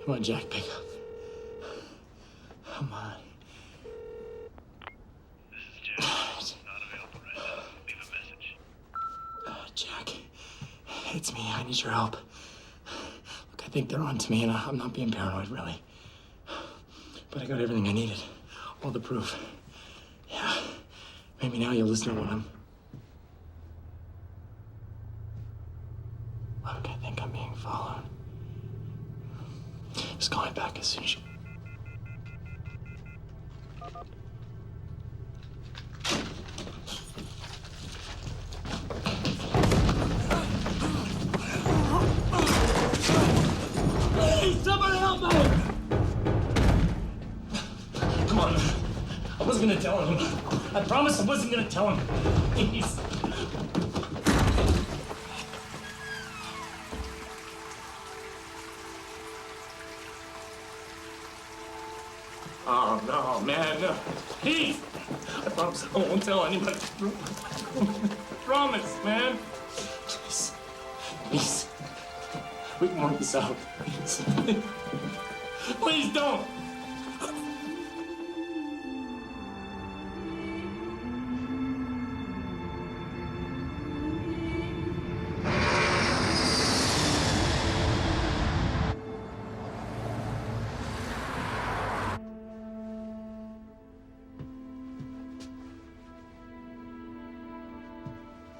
Come on, Jack, pick up. Come on. This is Jack. Not available right now. Leave a message. Jack, it's me. I need your help. Look, I think they're on to me, and I'm not being paranoid, really. But I got everything I needed. All the proof. Yeah. Maybe now you'll listen to what I'm... Look, I think I'm being followed. Just call me back as soon as you... Please, somebody help me! Come on. I wasn't gonna tell him. I promised I wasn't gonna tell him. Please. Oh, no, man, no. Please! I promise I won't tell anybody. I promise, man. Please. Please. We can work this out. Please. Please don't!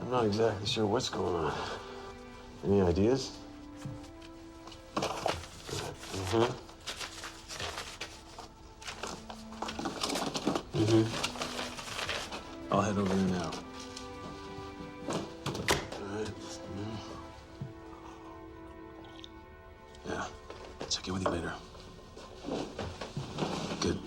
I'm not exactly sure what's going on. Any ideas? Mm-hmm. I'll head over there now. All right. Yeah. Check in with you later. Good.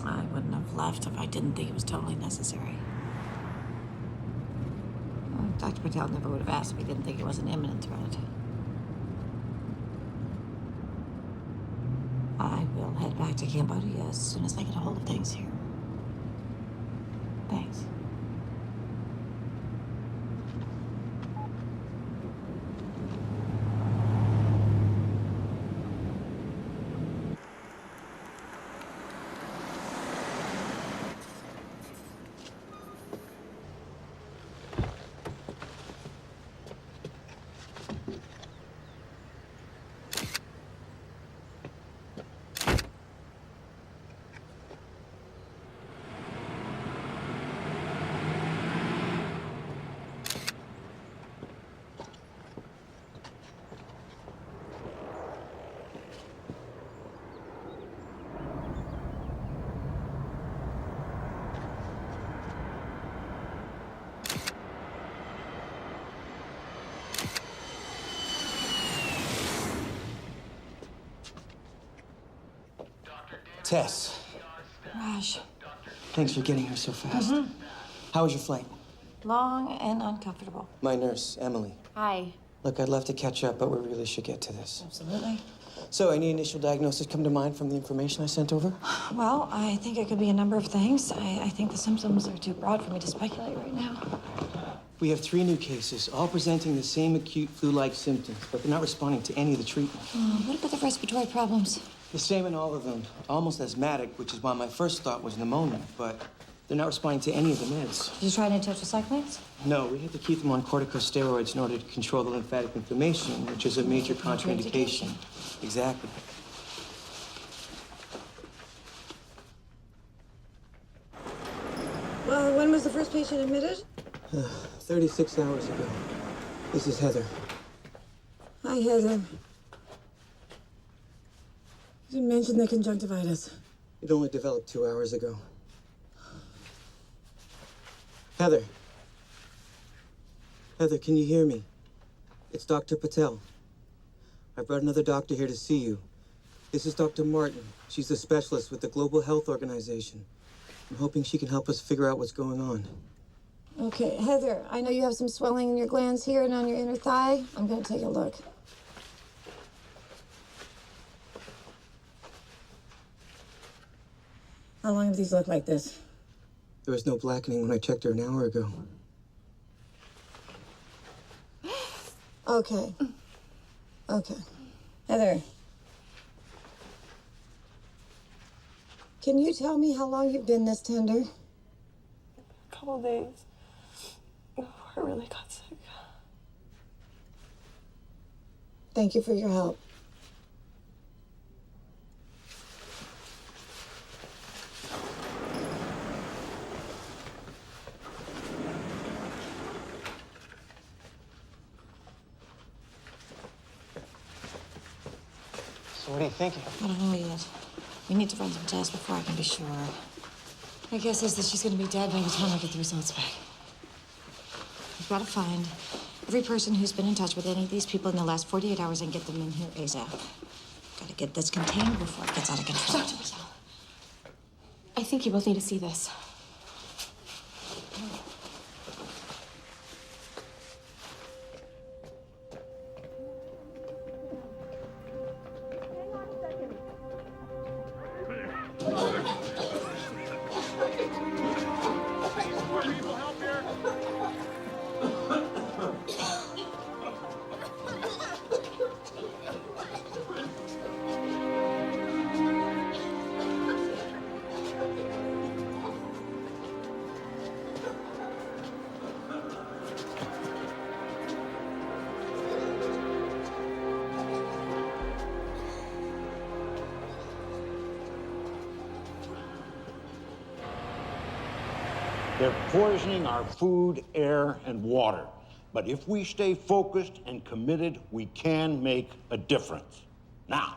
I wouldn't have left if I didn't think it was totally necessary. Dr. Patel never would have asked if he didn't think it was an imminent threat. I will head back to Cambodia as soon as I get a hold of things here. Thanks. Tess, Raj, thanks for getting here so fast. How was your flight? long and uncomfortable. My nurse, Emily. Hi. Look, I'd love to catch up, but we really should get to this. Absolutely. So, any initial diagnosis come to mind from the information I sent over? Well, I think it could be a number of things. I think the symptoms are too broad for me to speculate right now. We have 3 new cases, all presenting the same acute flu-like symptoms, but they're not responding to any of the treatment. What about the respiratory problems? The same in all of them. Almost asthmatic, which is why my first thought was pneumonia, but they're not responding to any of the meds. Did you try any tetracyclines? No, we had to keep them on corticosteroids in order to control the lymphatic inflammation, which is a major contraindication. Exactly. Well, when was the first patient admitted? 36 hours ago. This is Heather. Hi, Heather. You didn't mention the conjunctivitis. It only developed 2 hours ago. Heather. Heather, can you hear me? It's Dr. Patel. I brought another doctor here to see you. This is Dr. Martin. She's a specialist with the Global Health Organization. I'm hoping she can help us figure out what's going on. Okay, Heather, I know you have some swelling in your glands here and on your inner thigh. I'm gonna take a look. How long have these looked like this? There was no blackening when I checked her an hour ago. Okay. Okay. Heather. Can you tell me how long you've been this tender? A couple days before I really got sick. Thank you for your help. So what are you thinking? I don't know yet. We need to run some tests before I can be sure. My guess is that she's gonna be dead by the time I get the results back. We've got to find every person who's been in touch with any of these people in the last 48 hours and get them in here ASAP. Gotta get this contained before it gets out of control. Dr. Michelle, I think you both need to see this. They're poisoning our food, air, and water. But if we stay focused and committed, we can make a difference. Now,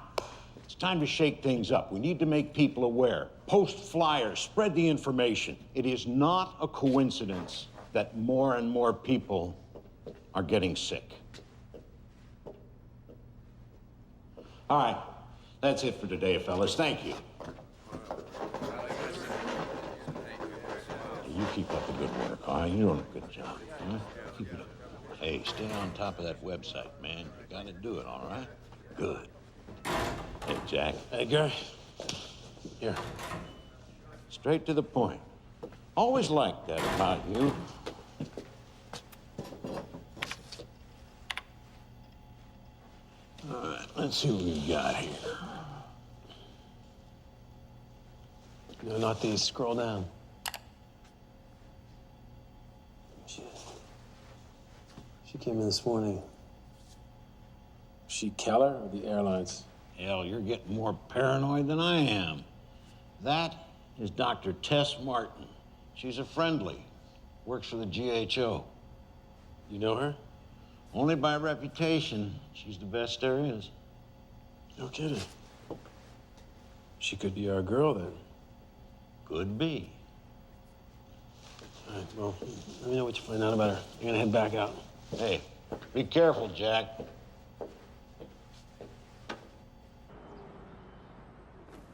it's time to shake things up. We need to make people aware. Post flyers, spread the information. It is not a coincidence that more and more people are getting sick. All right, that's it for today, fellas. Thank you. You keep up the good work, all right? You're doing a good job. Huh? Keep it up. Hey, stay on top of that website, man. You gotta do it, all right? Good. Hey, Jack. Hey, Gary. Here. Straight to the point. Always liked that about you. All right, let's see what we got here. No, not these. Scroll down. She came in this morning. She Keller or the airlines? Hell, you're getting more paranoid than I am. That is Dr. Tess Martin. She's a friendly. Works for the GHO. You know her? Only by reputation. She's the best there is. No kidding. She could be our girl then. Could be. All right, well, let me know what you find out about her. I'm gonna head back out. Hey, be careful, Jack.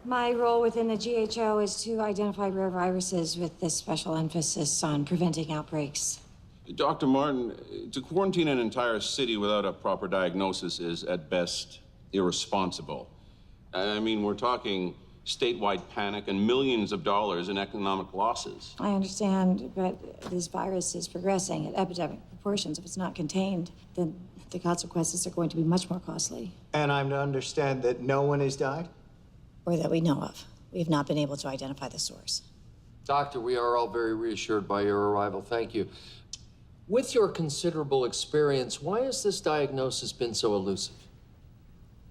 My role within the GHO is to identify rare viruses with this special emphasis on preventing outbreaks. Dr. Martin, to quarantine an entire city without a proper diagnosis is, at best, irresponsible. I mean, we're talking statewide panic and millions of dollars in economic losses. I understand, but this virus is progressing at epidemic proportions. If it's not contained, then the consequences are going to be much more costly. And I'm to understand that no one has died? Or that we know of. We have not been able to identify the source. Doctor, we are all very reassured by your arrival. Thank you. With your considerable experience, why has this diagnosis been so elusive?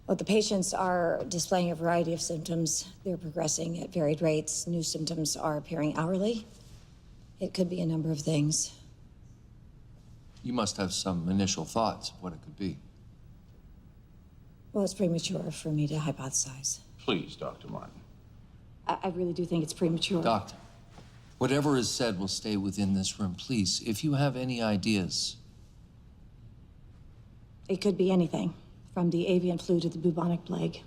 Well, the patients are displaying a variety of symptoms. They're progressing at varied rates. New symptoms are appearing hourly. It could be a number of things. You must have some initial thoughts of what it could be. Well, it's premature for me to hypothesize. Please, Dr. Martin. I really do think it's premature. Doctor, whatever is said will stay within this room. Please, if you have any ideas. It could be anything, from the avian flu to the bubonic plague.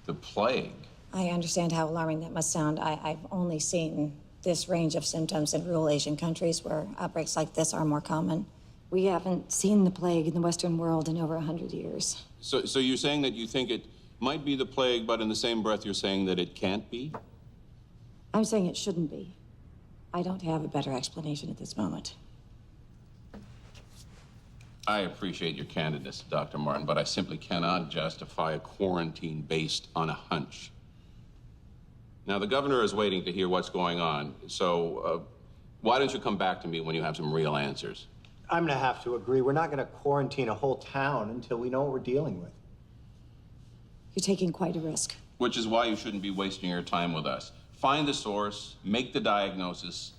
The plague? I understand how alarming that must sound. I've only seen this range of symptoms in rural Asian countries where outbreaks like this are more common. We haven't seen the plague in the Western world in over 100 years. So you're saying that you think it might be the plague, but in the same breath you're saying that it can't be? I'm saying it shouldn't be. I don't have a better explanation at this moment. I appreciate your candidness, Dr. Martin, but I simply cannot justify a quarantine based on a hunch. Now, the governor is waiting to hear what's going on, so why don't you come back to me when you have some real answers? I'm gonna have to agree. We're not gonna quarantine a whole town until we know what we're dealing with. You're taking quite a risk. Which is why you shouldn't be wasting your time with us. Find the source, make the diagnosis,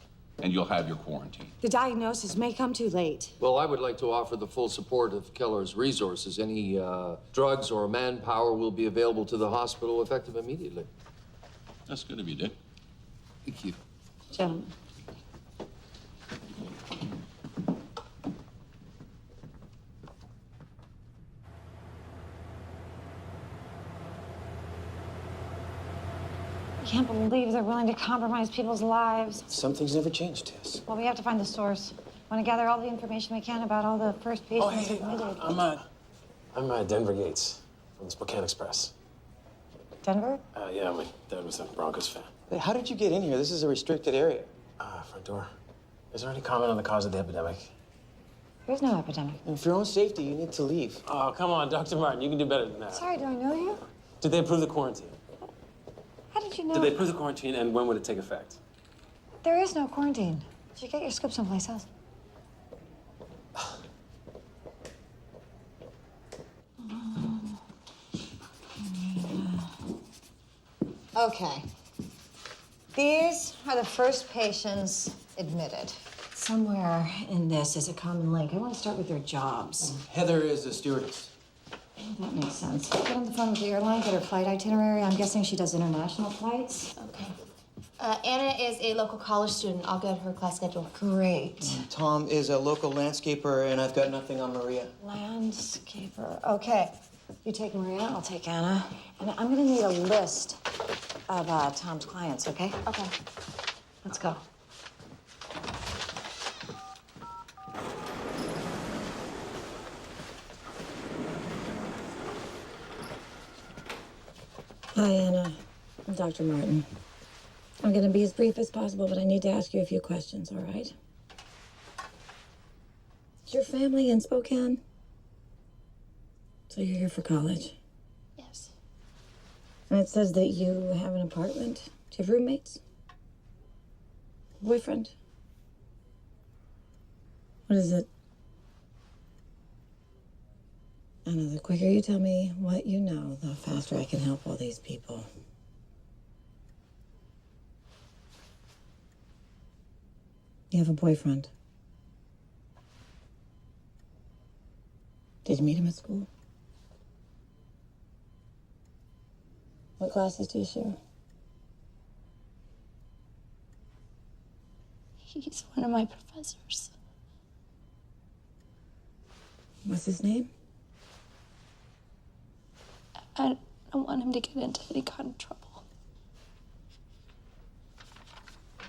and you'll have your quarantine. The diagnosis may come too late. Well, I would like to offer the full support of Keller's resources. Any drugs or manpower will be available to the hospital effective immediately. That's good of you, Dick. Thank you. Gentlemen. I can't believe they're willing to compromise people's lives. Some things never change, Tess. Well, we have to find the source. Want to gather all the information we can about all the first patients Oh, hey, admitted. I'm Denver Gates from the Spokane Express. Denver? Yeah, my dad was a Broncos fan. Hey, how did you get in here? This is a restricted area. Front door. Is there any comment on the cause of the epidemic? There's no epidemic. And for your own safety, you need to leave. Oh, come on, Dr. Martin. You can do better than that. Sorry, do I know you? Did they approve the quarantine? How did you know? Did they approve the quarantine, and when would it take effect? There is no quarantine. Did you get your scoop someplace else? Okay. These are the first patients admitted. Somewhere in this is a common link. I want to start with their jobs. Heather is a stewardess. That makes sense. Get on the phone with the airline, get her flight itinerary. I'm guessing she does international flights. Okay. Anna is a local college student. I'll get her class schedule. Great. Tom is a local landscaper, and I've got nothing on Maria. Landscaper. Okay. You take Maria, I'll take Anna. And I'm gonna need a list of Tom's clients, okay? Okay. Let's go. Hi, Anna. I'm Dr. Martin. I'm gonna be as brief as possible, but I need to ask you a few questions, all right? Is your family in Spokane? So you're here for college? Yes. And it says that you have an apartment. Do you have roommates? Boyfriend? What is it? Anna, the quicker you tell me what you know, the faster I can help all these people. You have a boyfriend. Did you meet him at school? What classes do you share? He's one of my professors. What's his name? I don't want him to get into any kind of trouble.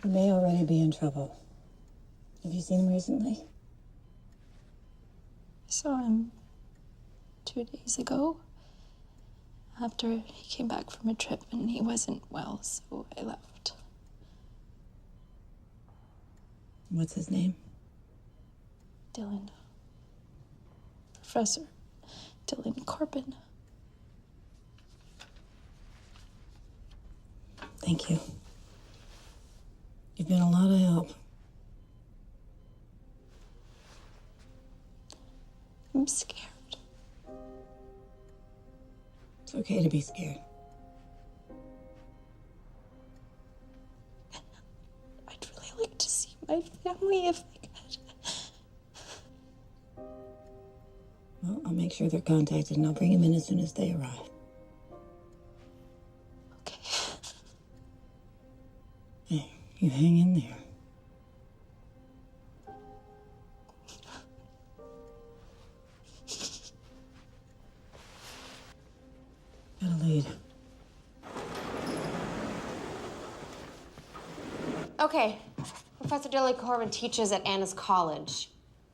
He may already be in trouble. Have you seen him recently? I saw him 2 days ago after he came back from a trip and he wasn't well, so I left. What's his name? Dylan. Professor Dylan Corbin. Thank you. You've been a lot of help. I'm scared. It's okay to be scared. I'd really like to see my family if I could. Well, I'll make sure they're contacted and I'll bring them in as soon as they arrive. Okay. Hey, you hang in there. Got a lead. Okay. Professor Dilly Corbin teaches at Anna's college.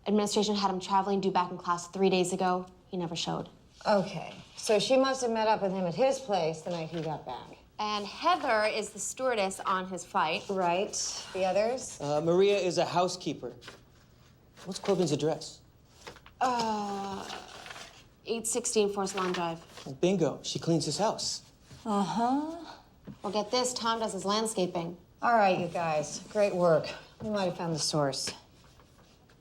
Administration had him traveling due back in class 3 days ago. He never showed. Okay, so she must have met up with him at his place the night he got back. And Heather is the stewardess on his flight. Right. The others? Maria is a housekeeper. What's Corbin's address? 816 Forest Lawn Drive. Bingo. She cleans his house. Uh-huh. Well, get this. Tom does his landscaping. All right, you guys. Great work. We might have found the source.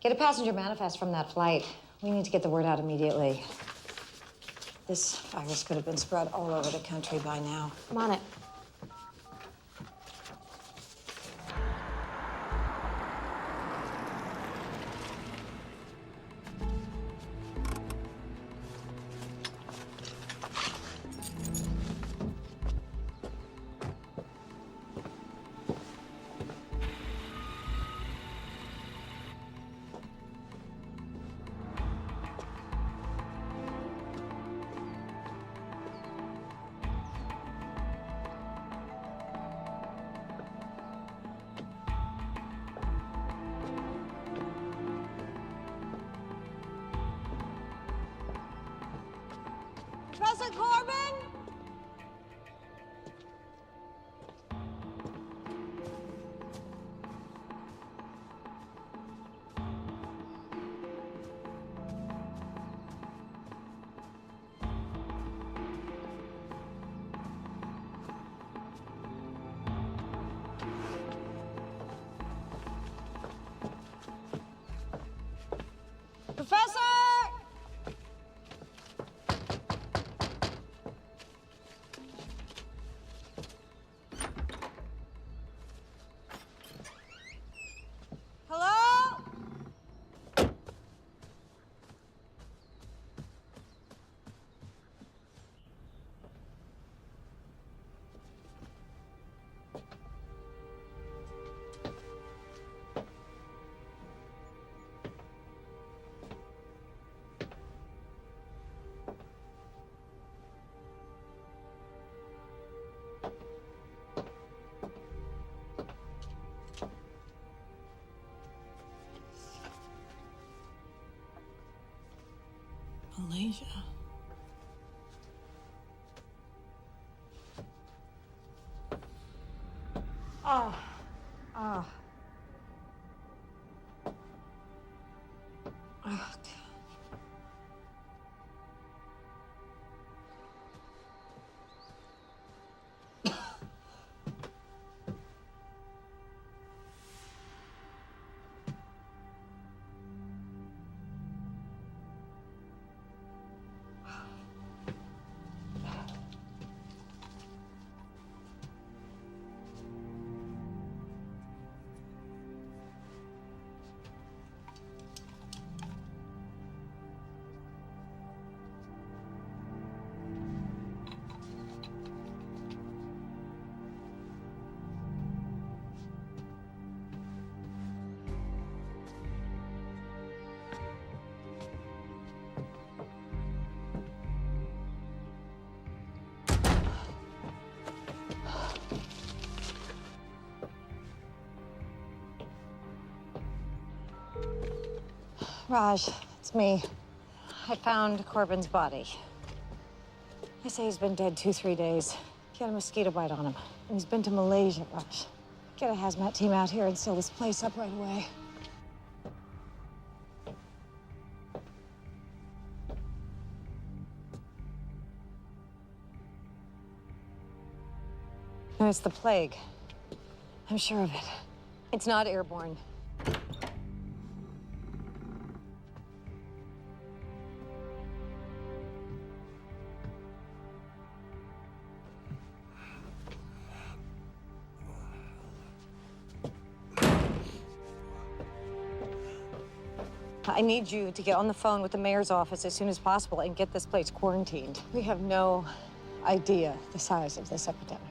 Get a passenger manifest from that flight. We need to get the word out immediately. This virus could have been spread all over the country by now. I'm on it. Professor Corbin? Professor! Hello? Malaysia. Oh. Oh. Oh. Raj, it's me. I found Corbin's body. They say he's been dead 2-3 days. He had a mosquito bite on him. And he's been to Malaysia, Raj. Get a hazmat team out here and seal this place up right away. No, it's the plague. I'm sure of it. It's not airborne. I need you to get on the phone with the mayor's office as soon as possible and get this place quarantined. We have no idea the size of this epidemic.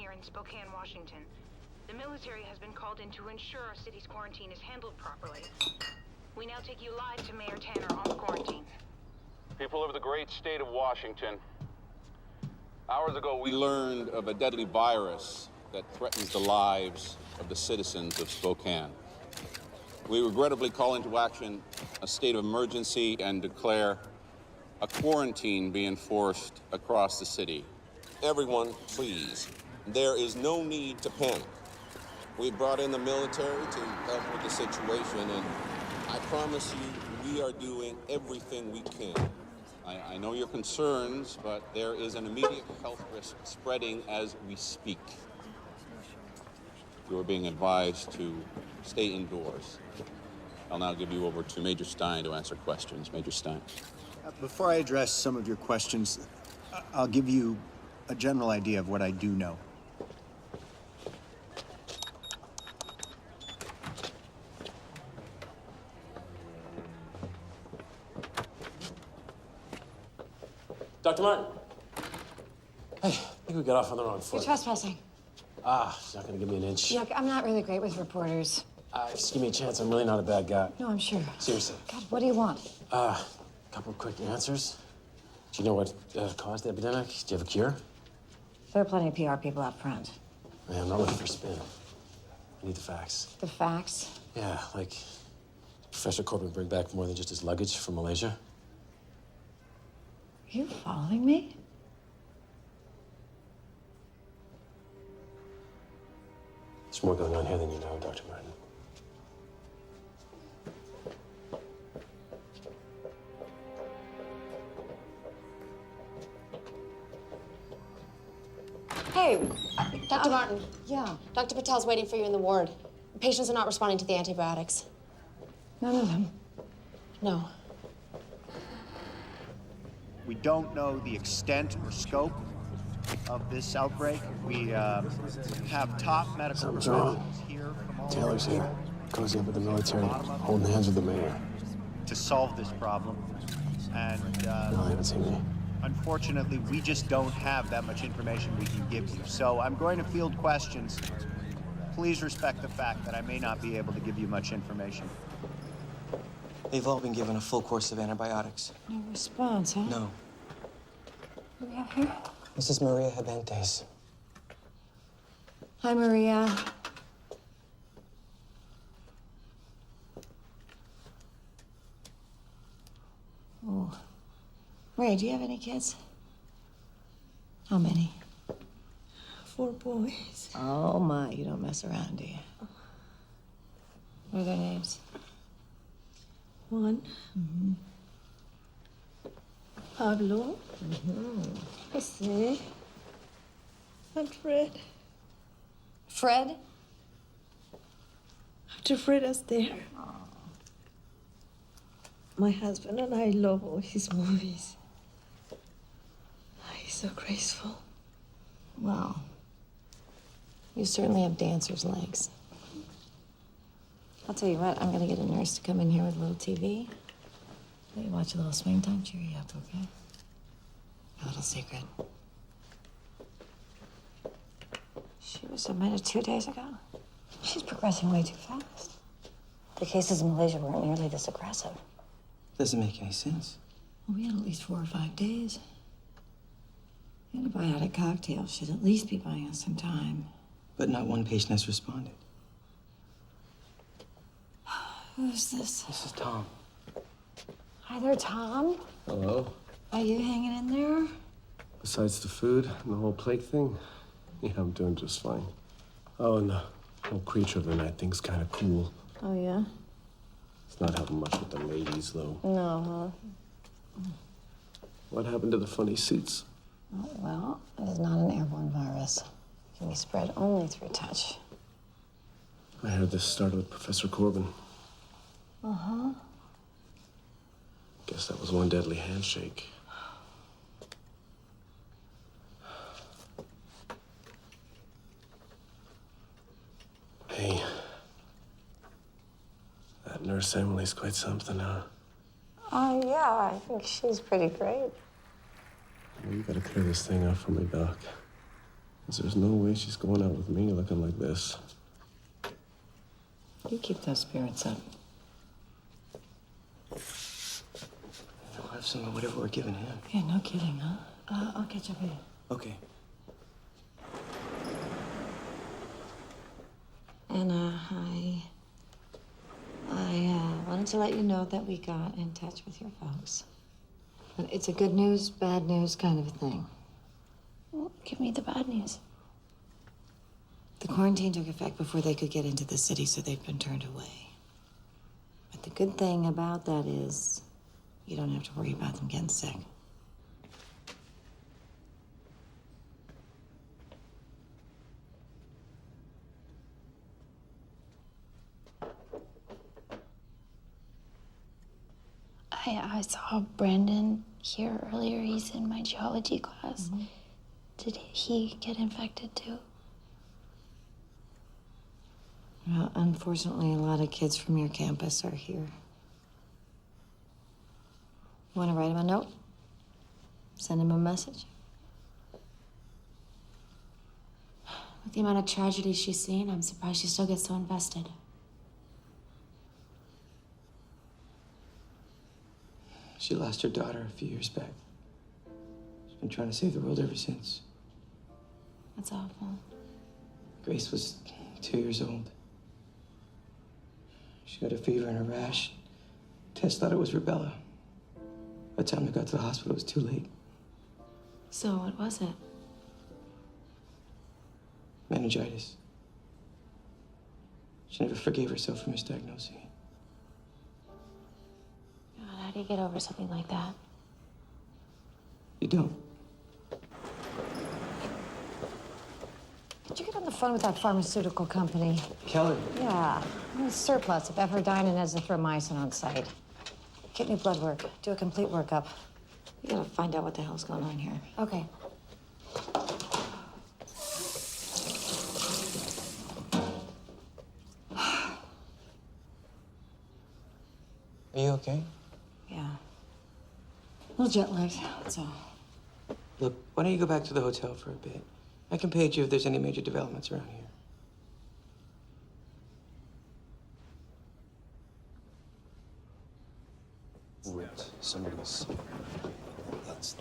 here in Spokane, Washington. The military has been called in to ensure our city's quarantine is handled properly. We now take you live to Mayor Tanner on the quarantine. People of the great state of Washington, hours ago we learned of a deadly virus that threatens the lives of the citizens of Spokane. We regrettably call into action a state of emergency and declare a quarantine be enforced across the city. Everyone, please. There is no need to panic. We brought in the military to help with the situation, and I promise you, we are doing everything we can. I know your concerns, but there is an immediate health risk spreading as we speak. You are being advised to stay indoors. I'll now give you over to Major Stein to answer questions. Major Stein. Before I address some of your questions, I'll give you a general idea of what I do know. Dr. Martin. Hey, I think we got off on the wrong foot. You're trespassing. She's not gonna give me an inch. Look, I'm not really great with reporters. Just give me a chance. I'm really not a bad guy. No, I'm sure. Seriously. God, what do you want? A couple quick answers. Do you know what caused the epidemic? Do you have a cure? There are plenty of PR people out front. Man, I'm not looking for spin. I need the facts. The facts? Yeah, like, did Professor Corbin bring back more than just his luggage from Malaysia? Are you following me? There's more going on here than you know, Dr. Martin. Hey, Dr. Martin. Yeah. Dr. Patel's waiting for you in the ward. The patients are not responding to the antibiotics. None of them. No. We don't know the extent or scope of this outbreak. We have top medical professionals here from all Taylor's over here. Cozy up with the military, holding hands with the mayor. to solve this problem. And No, I haven't seen me. unfortunately, we just don't have that much information we can give you. So I'm going to field questions. Please respect the fact that I may not be able to give you much information. They've all been given a full course of antibiotics. No response, huh? No. Who do we have here? This is Maria Habentes. Hi, Maria. Oh. Ray, do you have any kids? How many? 4 boys. Oh, my. You don't mess around, do you? What are their names? One. Mm-hmm. Pablo. Mm-hmm. Jose. And Fred. Fred? After Fred is there. My husband and I love all his movies. He's so graceful. Well, you certainly have dancer's legs. I'll tell you what, I'm gonna get a nurse to come in here with a little TV. Let you watch a little swing time, cheer you up, okay? A little secret. She was admitted 2 days ago. She's progressing way too fast. The cases in Malaysia weren't nearly this aggressive. Doesn't make any sense. Well, we had at least 4 or 5 days. Antibiotic cocktail should at least be buying us some time. But not one patient has responded. Who's this? This is Tom. Hi there, Tom. Hello. Are you hanging in there? Besides the food and the whole plague thing, yeah, I'm doing just fine. Oh, and the whole creature of the night thing's kind of cool. Oh, yeah? It's not helping much with the ladies, though. No, huh? What happened to the funny suits? Oh, well, it is not an airborne virus. It can be spread only through touch. I heard this started with Professor Corbin. Uh-huh. Guess that was one deadly handshake. Hey, that nurse Emily's quite something, huh? Oh, yeah, I think she's pretty great. Well, you gotta clear this thing up for me, Doc. 'Cause there's no way she's going out with me looking like this. You keep those spirits up. We'll have some of whatever we're giving him. Yeah, no kidding, huh? I'll catch up with you. Okay. Anna, I wanted to let you know that we got in touch with your folks. But it's a good news, bad news kind of a thing. Well, give me the bad news. The quarantine took effect before they could get into the city, so they've been turned away. But the good thing about that is you don't have to worry about them getting sick. I saw Brandon here earlier. He's in my geology class. Mm-hmm. Did he get infected too? Well, unfortunately, a lot of kids from your campus are here. Want to write him a note? Send him a message? With the amount of tragedy she's seen, I'm surprised she still gets so invested. She lost her daughter a few years back. She's been trying to save the world ever since. That's awful. Grace was 2 years old. She got a fever and a rash. Tess thought it was rubella. By the time they got to the hospital, it was too late. So what was it? Meningitis. She never forgave herself for misdiagnosing it. God, how do you get over something like that? You don't. Did you get on the phone with that pharmaceutical company? Keller. Yeah, a surplus of ephedrine and azithromycin on site. Get me blood work. Do a complete workup. We gotta find out what the hell's going on here. Okay. Are you okay? Yeah. A little jet lagged, that's all. Look, why don't you go back to the hotel for a bit? I can page you if there's any major developments around here. Wait, somebody's. That's.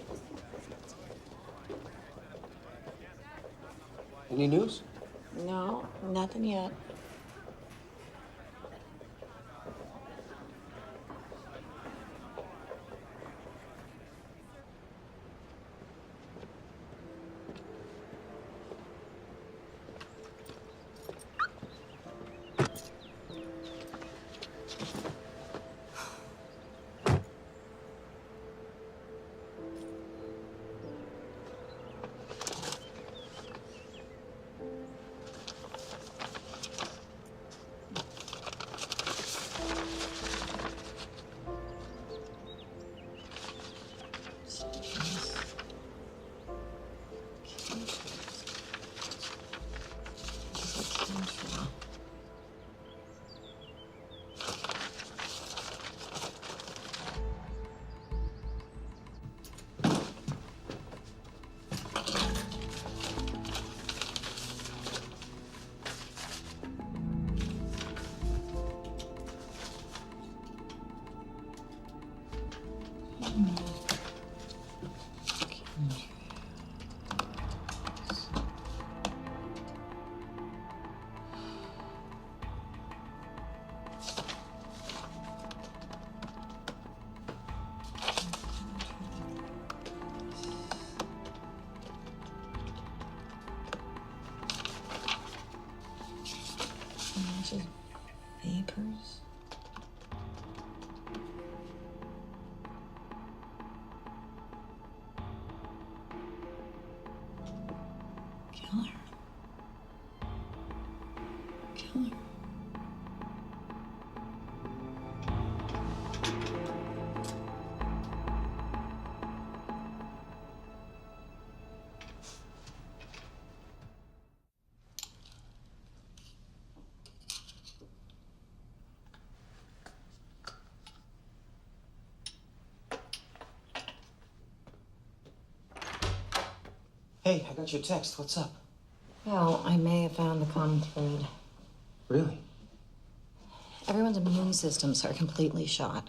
Any news? No, nothing yet. Just vapors. Killer. Killer. Hey, I got your text. What's up? Well, I may have found the common thread. Really? Everyone's immune systems are completely shot.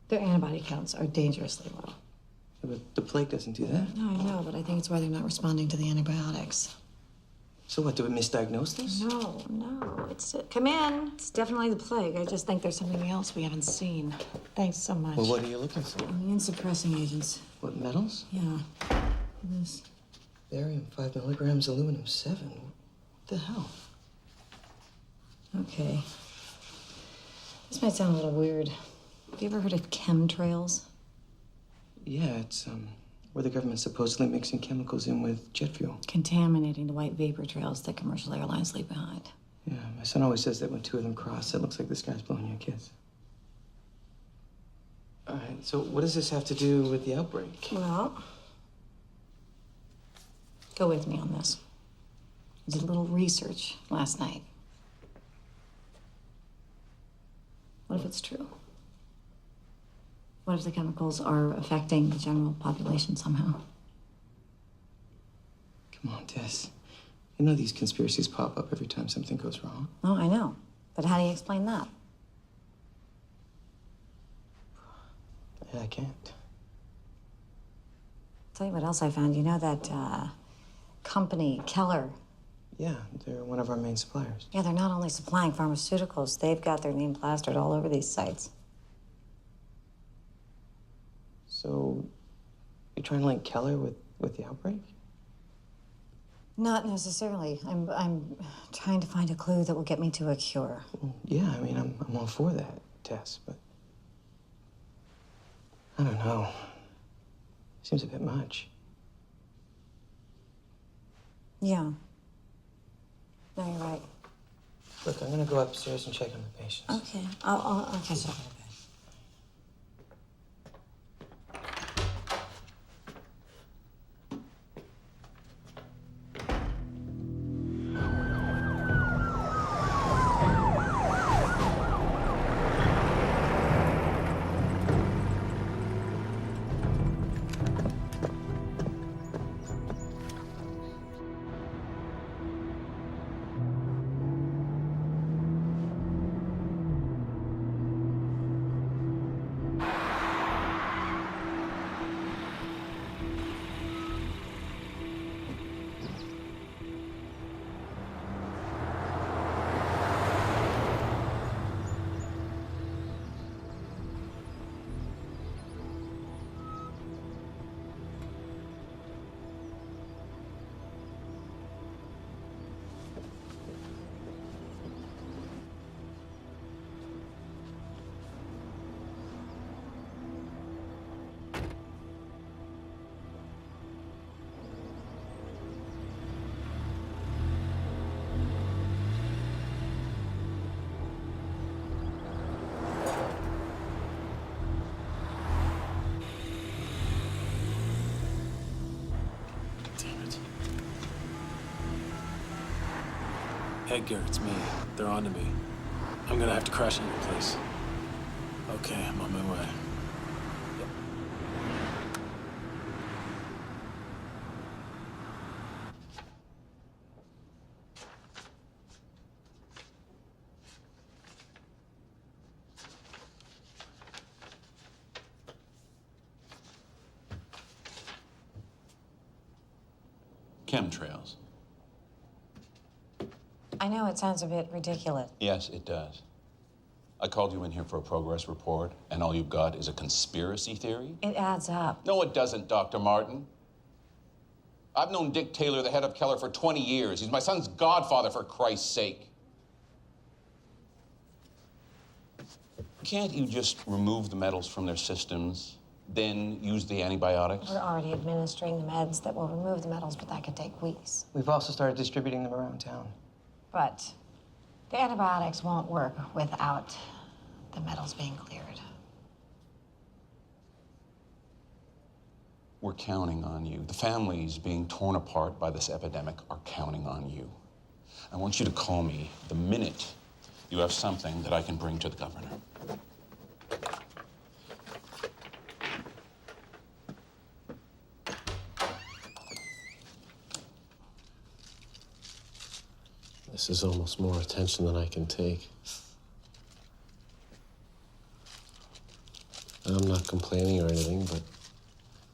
Their antibody counts are dangerously low. Yeah, but the plague doesn't do that. No, I know, but I think it's why they're not responding to the antibiotics. So what, do we misdiagnose this? No, come in. It's definitely the plague. I just think there's something else we haven't seen. Thanks so much. Well, what are you looking for? Immune suppressing agents. What, metals? Yeah. This. Barium 5 milligrams, aluminum 7. What the hell? Okay. This might sound a little weird. Have you ever heard of chemtrails? Yeah, it's where the government's supposedly mixing chemicals in with jet fuel. Contaminating the white vapor trails that commercial airlines leave behind. Yeah, my son always says that when two of them cross, it looks like the sky's blowing you a kiss. All right, so what does this have to do with the outbreak? Well, go with me on this. I did a little research last night. What if it's true? What if the chemicals are affecting the general population somehow? Come on, Tess. You know these conspiracies pop up every time something goes wrong. Oh, I know. But how do you explain that? Yeah, I can't. Tell you what else I found. You know that company, Keller? Yeah, they're one of our main suppliers. Yeah, they're not only supplying pharmaceuticals, they've got their name plastered all over these sites. So, you're trying to link Keller with the outbreak? Not necessarily. I'm trying to find a clue that will get me to a cure. Well, yeah, I mean, I'm all for that, Tess, but I don't know. Seems a bit much. Yeah. No, you're right. Look, I'm gonna go upstairs and check on the patients. Okay. I'll catch up. Edgar, it's me. They're on to me. I'm gonna have to crash in your place. Okay, I'm on my way. Chemtrails. I know it sounds a bit ridiculous. Yes, it does. I called you in here for a progress report, and all you've got is a conspiracy theory? It adds up. No, it doesn't, Dr. Martin. I've known Dick Taylor, the head of Keller, for 20 years. He's my son's godfather, for Christ's sake. Can't you just remove the metals from their systems, then use the antibiotics? We're already administering the meds that will remove the metals, but that could take weeks. We've also started distributing them around town. But the antibiotics won't work without the metals being cleared. We're counting on you. The families being torn apart by this epidemic are counting on you. I want you to call me the minute you have something that I can bring to the governor. This is almost more attention than I can take. I'm not complaining or anything, but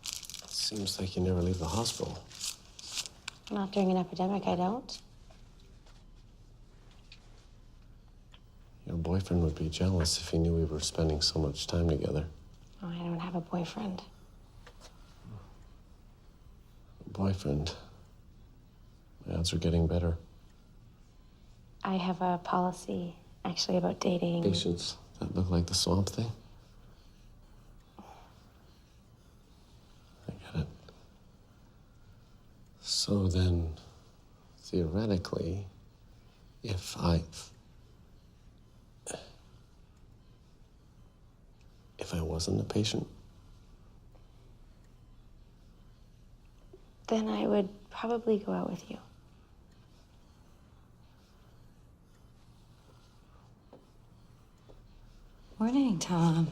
it seems like you never leave the hospital. Not during an epidemic, I don't. Your boyfriend would be jealous if he knew we were spending so much time together. Oh, I don't have a boyfriend. Boyfriend. My odds are getting better. I have a policy, actually, about dating. Patients that look like the swamp thing? I get it. So then, theoretically, if I wasn't a patient, then I would probably go out with you. Morning, Tom.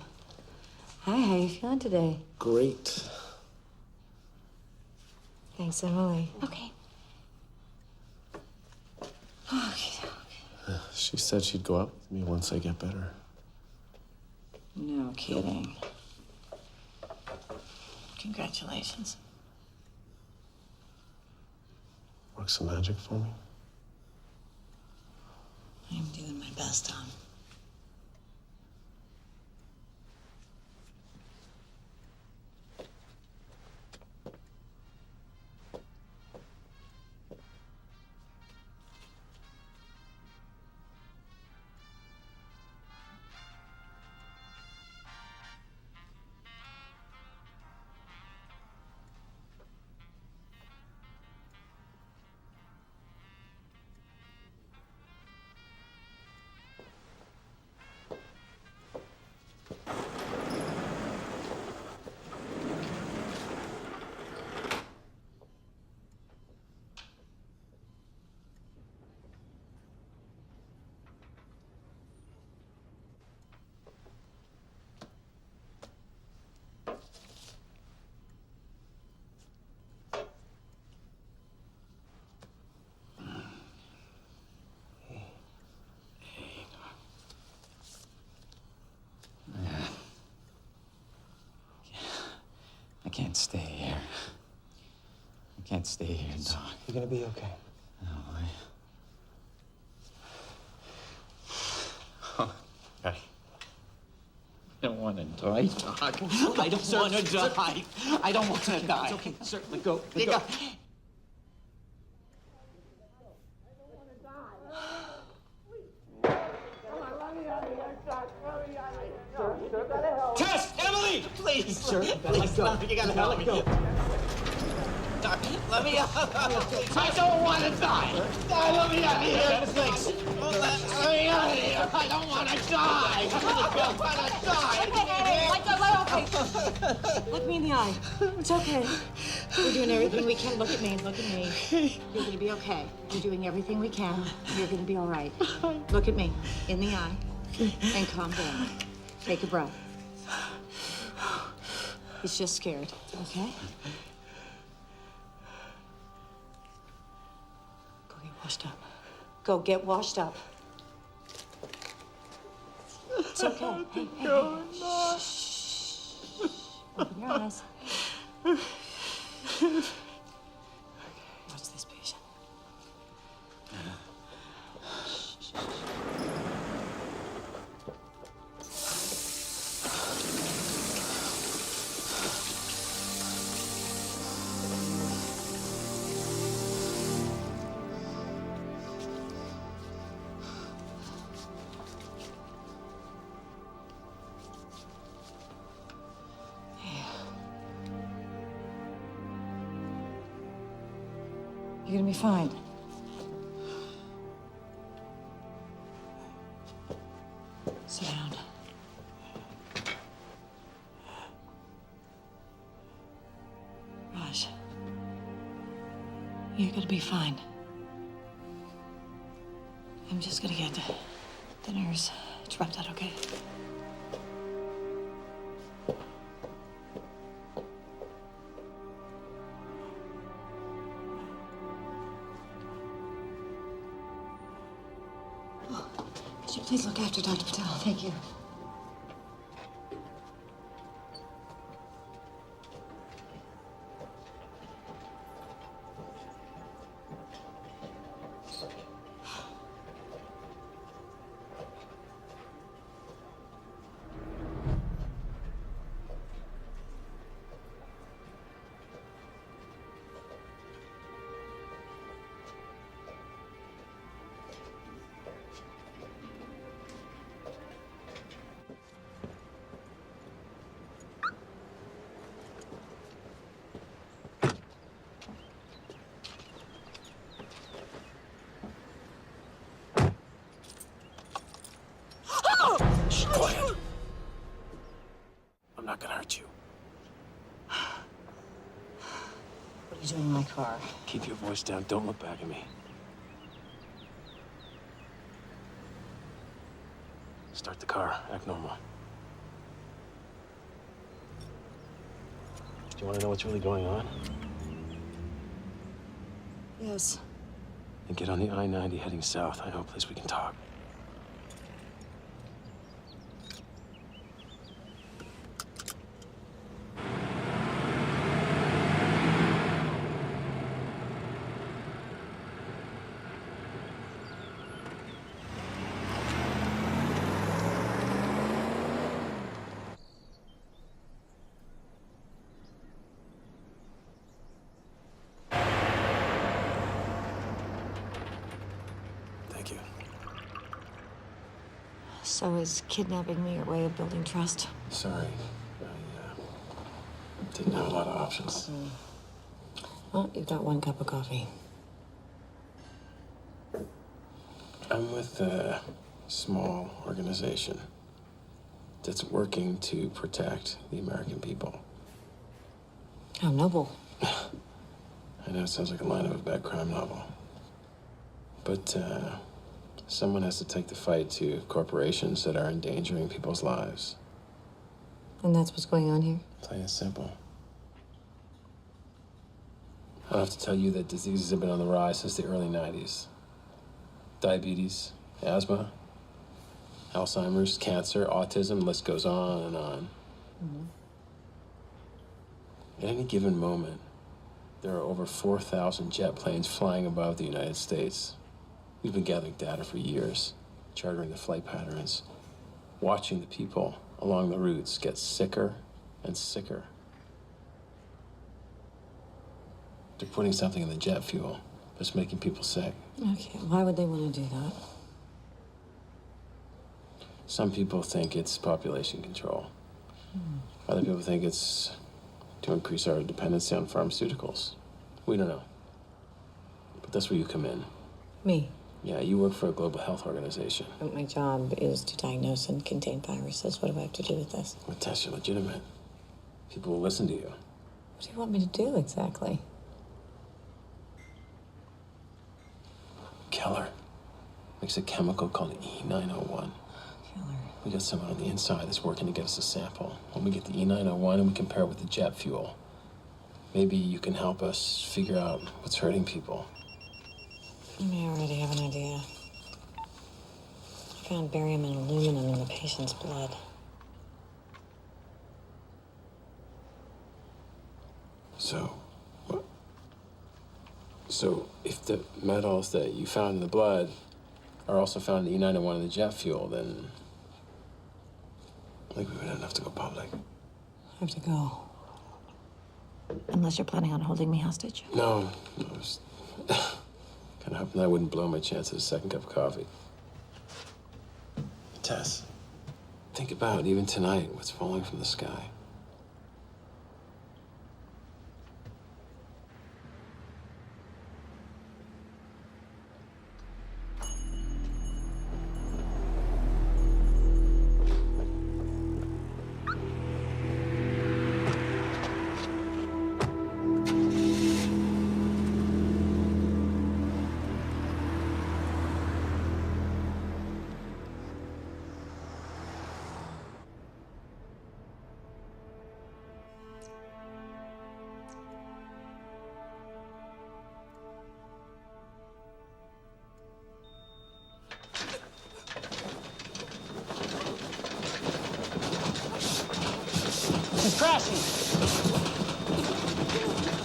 Hi, how you feeling today? great. Thanks, Emily. Okay. Okay. She said she'd go out with me once I get better. No kidding. Congratulations. Work some magic for me? I'm doing my best, Tom. I can't stay here. I can't stay here, Doc. You're gonna be okay. No, I don't want to die, Doc. I don't want to die. I don't want to die. It's okay, sir. Let go. Let go. Tess! Emily! Please, Sir, please, let go. you gotta help me. Doc, let me out. I don't want to die. Let me out of here. Thanks. Let me out of here. I don't want to die. I don't want to die. Okay. Look me in the eye. It's okay. We're doing everything we can. Look at me. Look at me. You're gonna be okay. We're doing everything we can. You're gonna be all right. Look at me in the eye and calm down. Take a breath. He's just scared, okay? Go get washed up. Go get washed up. It's okay. Hey, hey, hey. Shh. Open your eyes. Watch this patient. You're gonna be fine. Sit down. Raj, you're gonna be fine. I'm just gonna get the nurse. Drop that, okay? Could you please look after Dr. Patel? Thank you. Shh, quiet. I'm not gonna hurt you. What are you doing in my car? Keep your voice down. Don't look back at me. Start the car. Act normal. Do you want to know what's really going on? Yes. Then get on the I-90 heading south. I know a place we can talk. Thank you. So is kidnapping me your way of building trust? Sorry. I didn't have a lot of options. Well, you've got one cup of coffee. I'm with a small organization that's working to protect the American people. How noble. I know it sounds like a line of a bad crime novel. But someone has to take the fight to corporations that are endangering people's lives. And that's what's going on here? Plain and simple. I don't have to tell you that diseases have been on the rise since the early 90s. Diabetes, asthma, Alzheimer's, cancer, autism, the list goes on and on. At any given moment, there are over 4,000 jet planes flying above the United States. We've been gathering data for years, charting the flight patterns, watching the people along the routes get sicker and sicker. They're putting something in the jet fuel that's making people sick. Okay, why would they want to do that? Some people think it's population control. Other people think it's to increase our dependency on pharmaceuticals. We don't know. But that's where you come in. Me? Yeah, you work for a global health organization. But my job is to diagnose and contain viruses. What do I have to do with this? Well, tests are legitimate. People will listen to you. What do you want me to do exactly? Keller makes a chemical called E901. We got someone on the inside that's working to get us a sample. When we get the E901 and we compare it with the jet fuel, maybe you can help us figure out what's hurting people. I may already have an idea. I found barium and aluminum in the patient's blood. So, what? So, if the metals that you found in the blood are also found in the E901 in the jet fuel, then I think we would have to go public. I have to go. Unless you're planning on holding me hostage. No, I was kind of hoping that wouldn't blow my chance at a second cup of coffee. Tess, think about, even tonight, what's falling from the sky. crashing.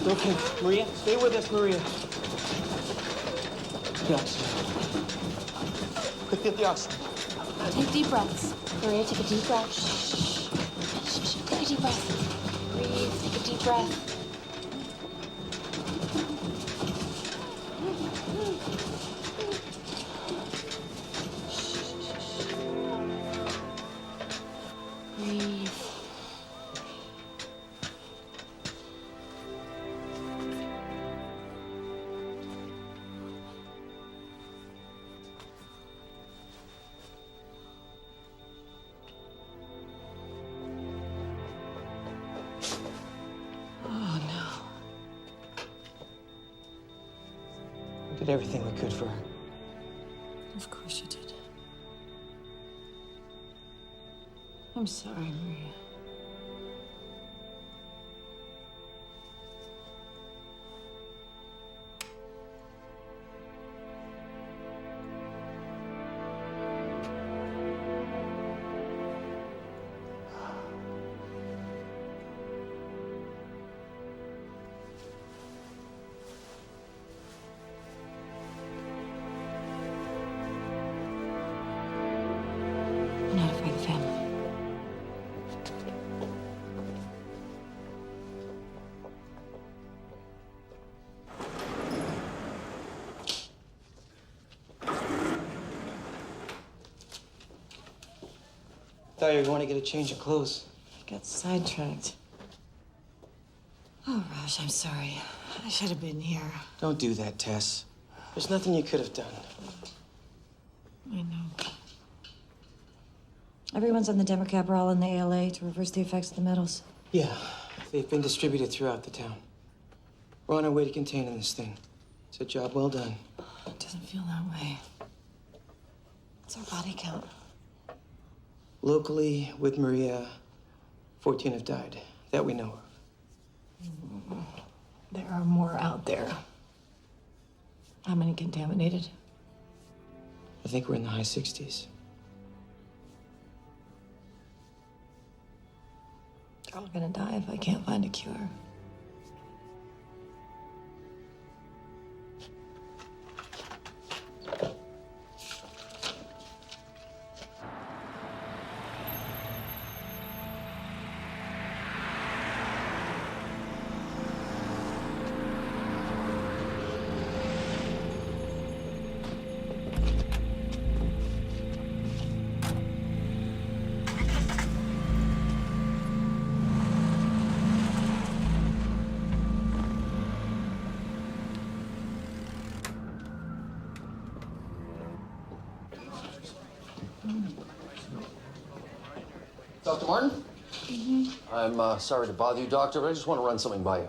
Okay, Maria, stay with us, Maria. The oxygen. Quick, get the oxygen. Take deep breaths. Maria, take a deep breath. Shh. Shh, shh. Take a deep breath. Breathe. Take a deep breath. Breathe. Oh, no. We did everything we could for her. Of course you did. I'm sorry, Maria. I'm not afraid of family. Thought you were going to get a change of clothes. I got sidetracked. Oh, Raj, I'm sorry. I should have been here. Don't do that, Tess. There's nothing you could have done. I know. Everyone's on the Democab roll in the ALA to reverse the effects of the metals. Yeah, they've been distributed throughout the town. We're on our way to containing this thing. It's a job well done. It doesn't feel that way. What's our body count? Locally, with Maria, 14 have died. That we know of. There are more out there. How many contaminated? I think we're in the high 60s. They're all gonna die if I can't find a cure. Dr. Martin? I'm sorry to bother you, Doctor, but I just want to run something by you.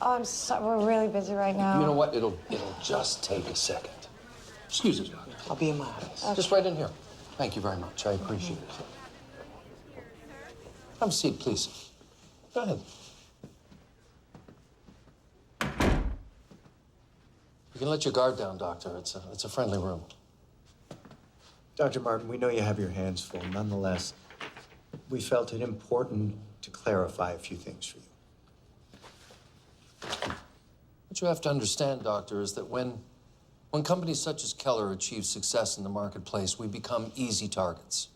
Oh, I'm sorry. We're really busy right now. You know what? It'll just take a second. Excuse me, Doctor. I'll be in my office. Just right in here. Thank you very much. I appreciate it. Have a seat, please. Go ahead. You can let your guard down, Doctor. It's a friendly room. Dr. Martin, we know you have your hands full. Nonetheless, we felt it important to clarify a few things for you. What you have to understand, Doctor, is that when companies such as Keller achieve success in the marketplace, we become easy targets.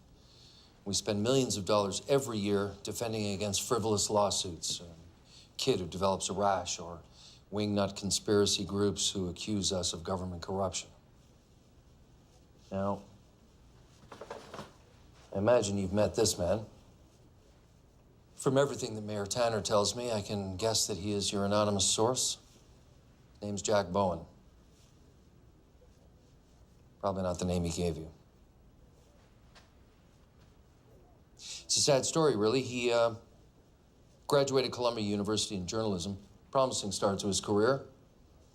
We spend millions of dollars every year defending against frivolous lawsuits. A kid who develops a rash, or wingnut conspiracy groups who accuse us of government corruption. Now, I imagine you've met this man. From everything that Mayor Tanner tells me, I can guess that he is your anonymous source. His name's Jack Bowen. Probably not the name he gave you. It's a sad story, really. He graduated Columbia University in journalism. Promising start to his career.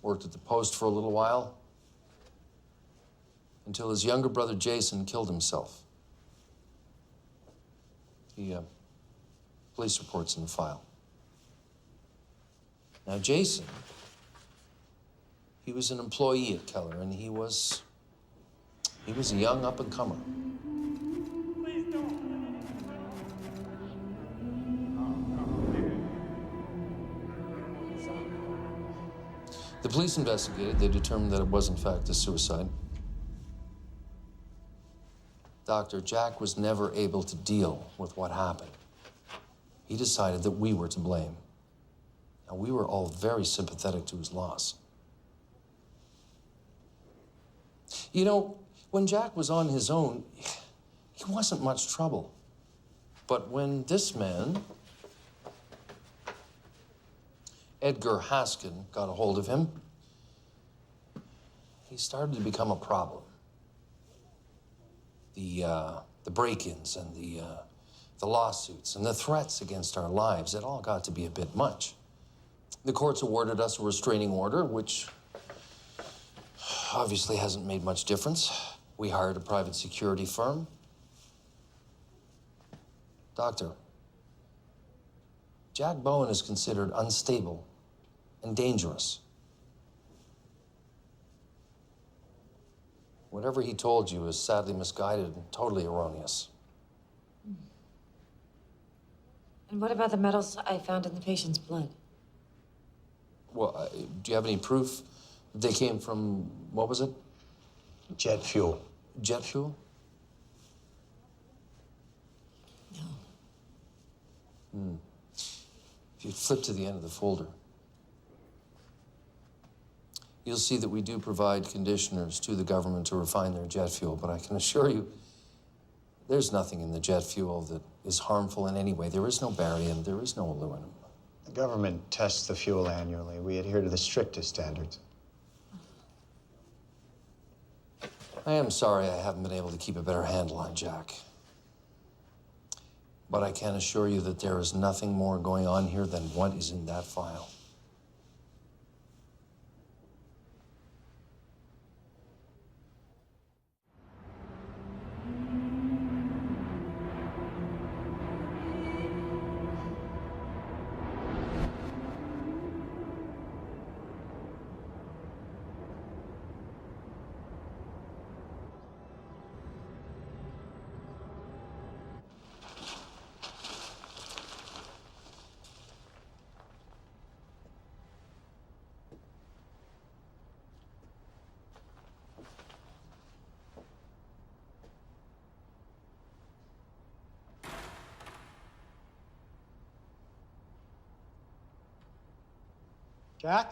Worked at the Post for a little while. Until his younger brother, Jason, killed himself. Police reports in the file. Now, Jason, he was an employee at Keller, and he was a young up-and-comer. police investigated. They determined that it was, in fact, a suicide. Doctor, Jack was never able to deal with what happened. He decided that we were to blame. And we were all very sympathetic to his loss. You know, when Jack was on his own, he wasn't much trouble. But when this man, Edgar Haskin, got a hold of him, he started to become a problem. The break-ins and the lawsuits and the threats against our lives, it all got to be a bit much. The courts awarded us a restraining order, which obviously hasn't made much difference. We hired a private security firm. Doctor, Jack Bowen is considered unstable and dangerous. Whatever he told you is sadly misguided and totally erroneous. And what about the metals I found in the patient's blood? Well, do you have any proof they came from, what was it? Jet fuel. Jet fuel? No. If you flip to the end of the folder, you'll see that we do provide conditioners to the government to refine their jet fuel, but I can assure you, there's nothing in the jet fuel that is harmful in any way. There is no barium, there is no aluminum. The government tests the fuel annually. We adhere to the strictest standards. I am sorry I haven't been able to keep a better handle on Jack. But I can assure you that there is nothing more going on here than what is in that file. Jack?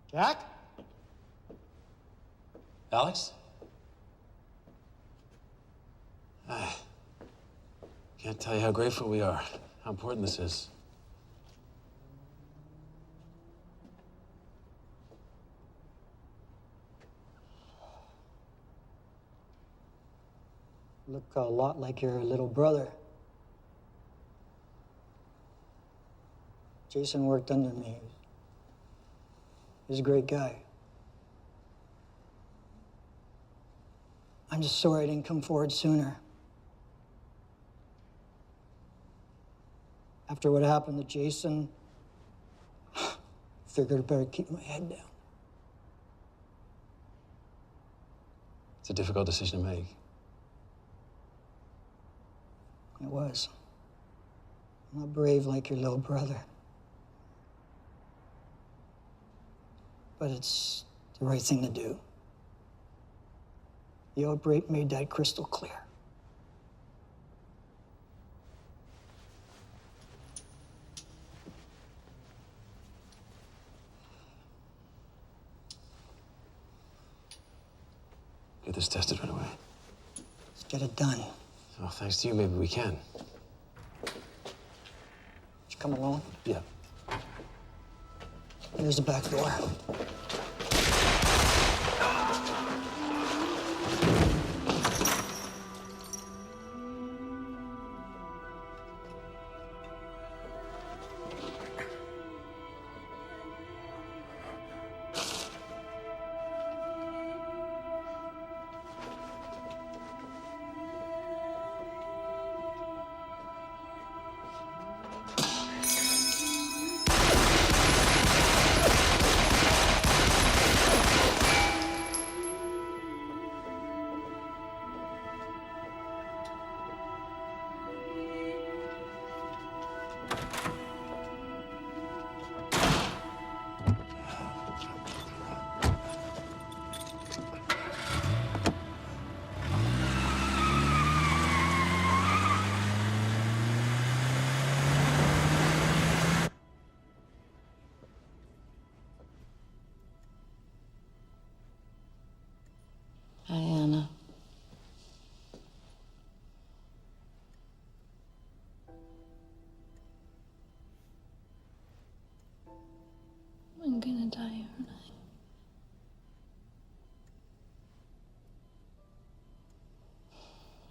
Jack? Alex? Can't tell you how grateful we are, how important this is. Look a lot like your little brother. Jason worked under me. He's a great guy. I'm just sorry I didn't come forward sooner. After what happened to Jason, figured I better keep my head down. It's a difficult decision to make. It was. I'm not brave like your little brother. But it's the right thing to do. The outbreak made that crystal clear. Get this tested right away. Let's get it done. Oh, thanks to you, maybe we can. Did you come alone? Yeah. Here's the back door. Hi, Anna. I'm gonna die, aren't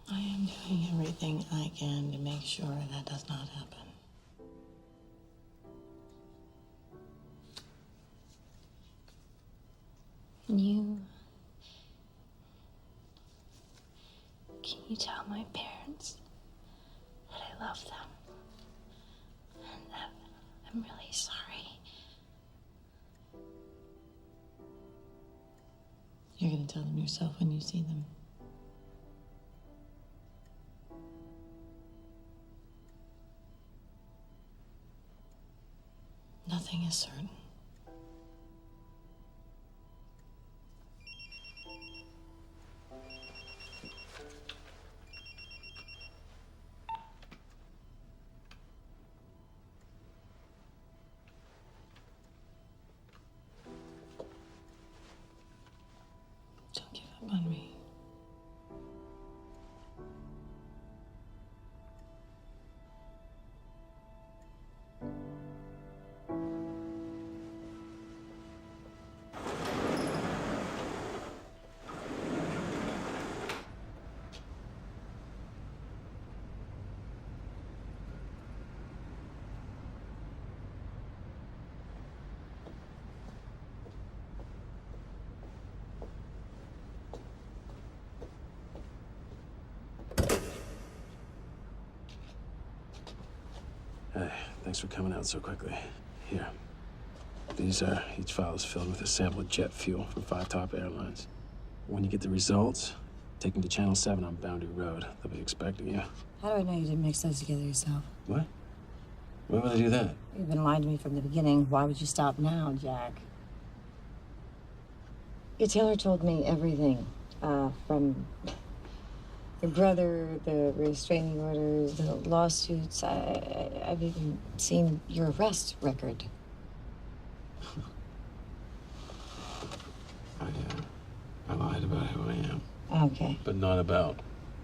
I am doing everything I can to make sure that does not happen. Can you tell my parents that I love them and that I'm really sorry? You're gonna tell them yourself when you see them. Nothing is certain. Don't give up on me. Hey, thanks for coming out so quickly. Here. Each file is filled with a sample of jet fuel from 5 top airlines. When you get the results, take them to Channel 7 on Boundary Road. They'll be expecting you. How do I know you didn't mix those together yourself? What? Why would I do that? You've been lying to me from the beginning. Why would you stop now, Jack? Your tailor told me everything, from your brother, the restraining orders, the lawsuits. I've even seen your arrest record. I lied about who I am. Okay. But not about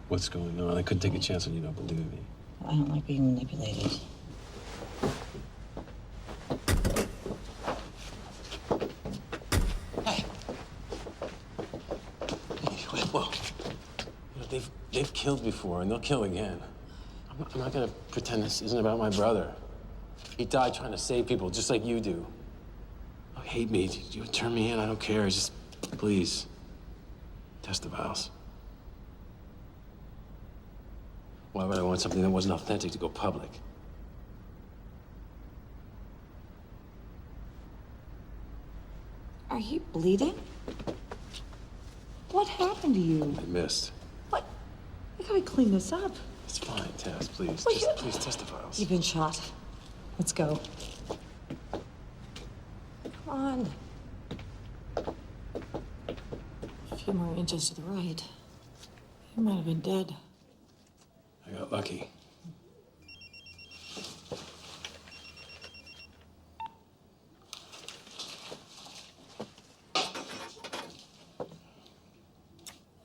what's going on. I couldn't take a chance on you don't believe me. I don't like being manipulated. Whoa. They've killed before, and they'll kill again. I'm not gonna pretend this isn't about my brother. He died trying to save people, just like you do. Oh, hate me. You turn me in, I don't care. Just, please, test the vials. Why would I want something that wasn't authentic to go public? Are you bleeding? What happened to you? I missed. What? We gotta clean this up. It's fine, Tess, please. Well, Just, please test the vials. You've been shot. Let's go. Come on. A few more inches to the right. You might have been dead. I got lucky.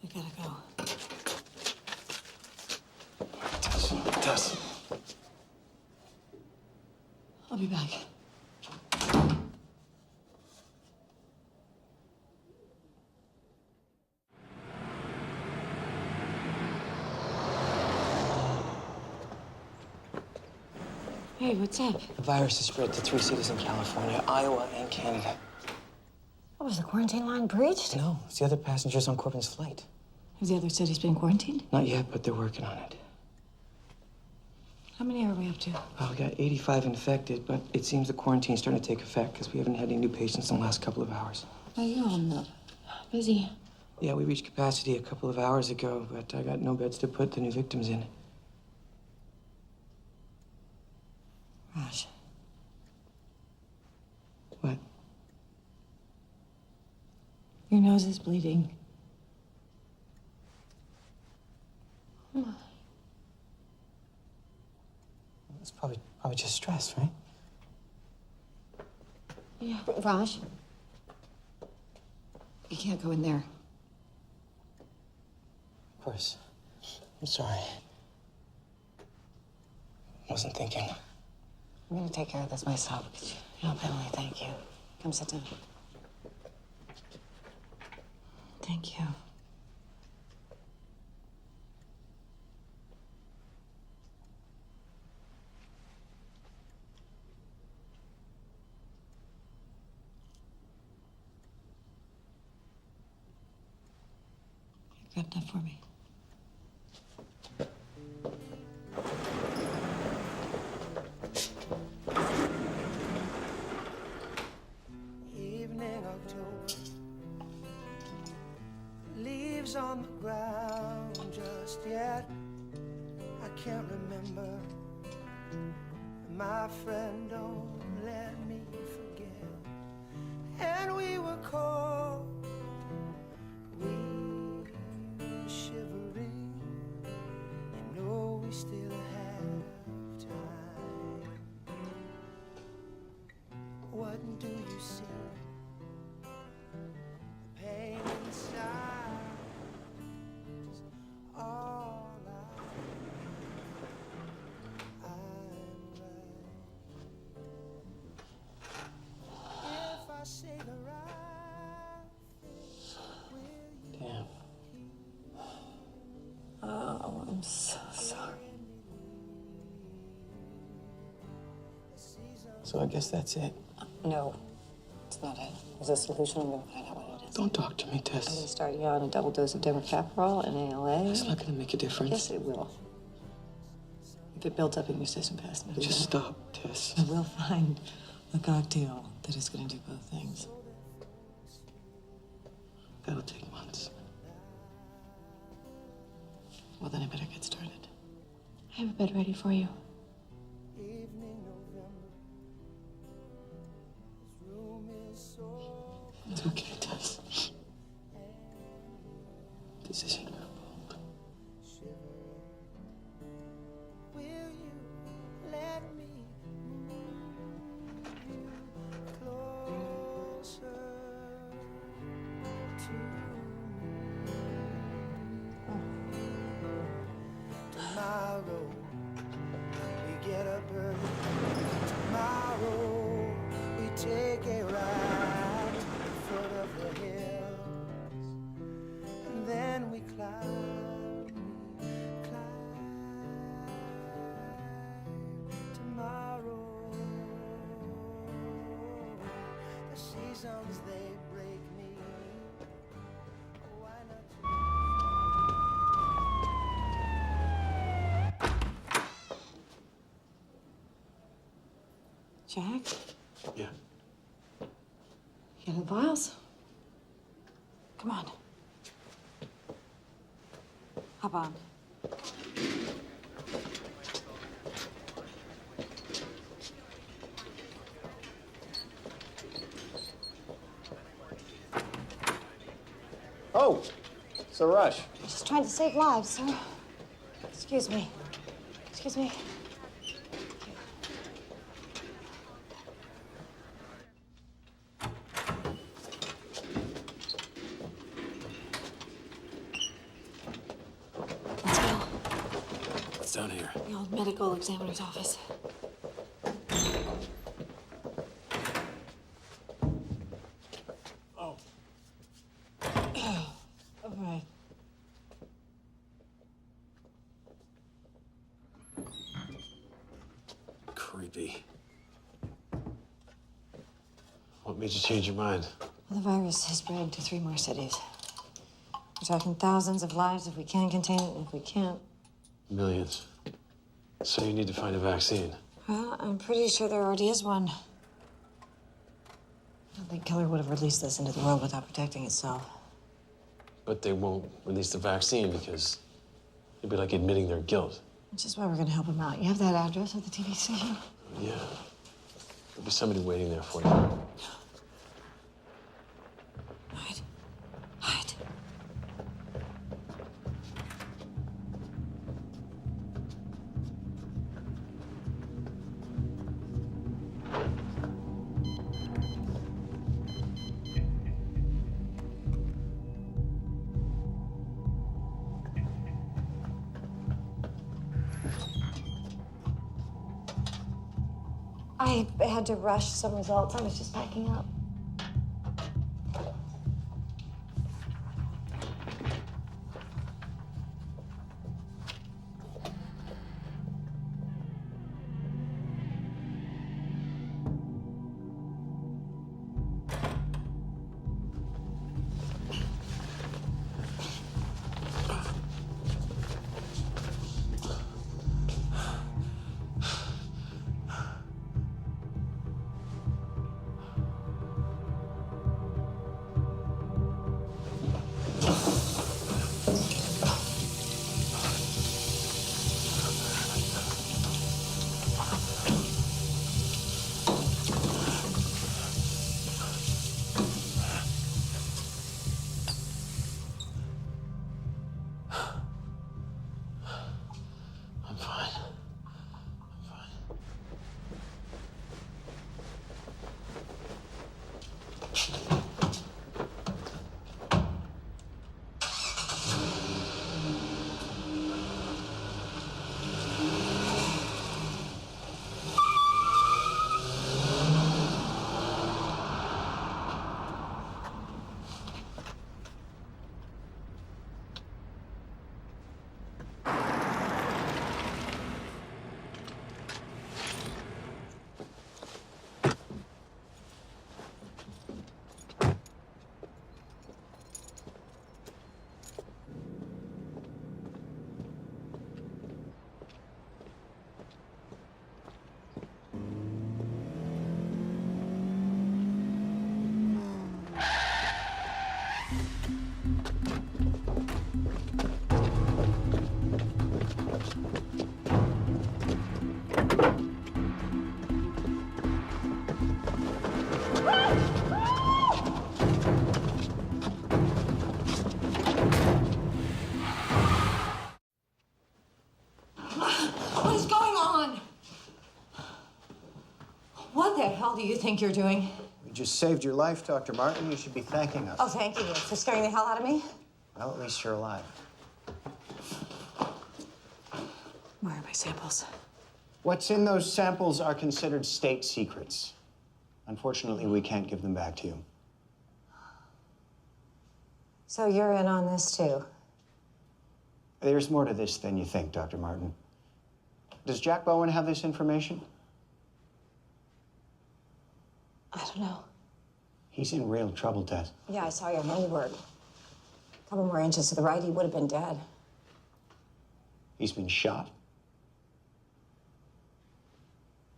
I gotta go. Tess. I'll be back. Hey, what's up? The virus has spread to 3 cities in California, Iowa, and Canada. What, was the quarantine line breached? No, it's the other passengers on Corbin's flight. Have the other cities been quarantined? Not yet, but they're working on it. How many are we up to? Well, we got 85 infected, but it seems the quarantine's starting to take effect because we haven't had any new patients in the last couple of hours. Are you all busy? Yeah, we reached capacity a couple of hours ago, but I got no beds to put the new victims in. Raj. What? Your nose is bleeding. It's probably just stress, right? Yeah, Raj. You can't go in there. course. I'm sorry. Wasn't thinking. I'm gonna take care of this myself. Could you help Emily? Thank you. Come sit down. Thank you. Grab that for me. Evening October, leaves on the ground just yet. I can't remember. My friend, don't let me forget. And we were cold. We shivering, you know we still have time. What do you see? The pain inside is all I'm right. If I say the right thing, will you? Damn. Oh, I'm so sorry. So I guess that's it. No, it's not it. There's a solution. I'm gonna find out what it is. Don't talk to me, I'm gonna Tess. start you on a double dose of demercaprol and ALA. It's not gonna make a difference. Yes, it will. If it builds up in your system fast enough. Just stop, Tess. We'll find a cocktail that is gonna do both things. That'll take months. Well, then I better get started. I have a bed ready for you. It's okay, Tess. This isn't your fault. Will you let me move you closer to me? Tomorrow we get up early. Tomorrow we take a ride to the foot of the hills, and then we climb. Tomorrow, the seasons they break me. Why not? Jack, Yeah. you got the vials? Come on. Hop on. Oh, it's a rush. Just trying to save lives, sir. Excuse me. Excuse me. Let's go. What's down here? The old medical examiner's office. Oh. All right. Creepy. What made you change your mind? Well, the virus has spread to 3 more cities. We're talking thousands of lives if we can contain it, and if we can't. Millions. So you need to find a vaccine. Well, I'm pretty sure there already is one. I don't think Killer would have released this into the world without protecting itself. But they won't release the vaccine because it'd be like admitting their guilt. Which is why we're gonna help him out. You have that address at the TV station? Yeah. There'll be somebody waiting there for you. Hide. Hide. I had to rush some results. I was just packing up. I'm fine. What is going on? What the hell do you think you're doing? We just saved your life, Dr. Martin. You should be thanking us. Oh, thank you for scaring the hell out of me. Well, at least you're alive. Where are my samples? What's in those samples are considered state secrets. Unfortunately, we can't give them back to you. So you're in on this too? There's more to this than you think, Dr. Martin. Does Jack Bowen have this information? I don't know. He's in real trouble, Tess. Yeah, I saw your handiwork. A couple more inches to the right, he would have been dead. He's been shot.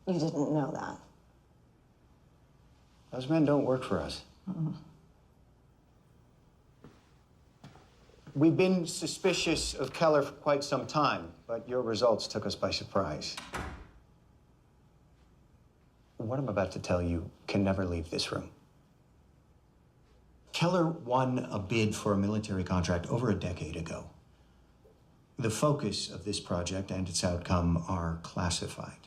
You didn't know that. Those men don't work for us. We've been suspicious of Keller for quite some time, but your results took us by surprise. What I'm about to tell you can never leave this room. Keller won a bid for a military contract over a decade ago. The focus of this project and its outcome are classified.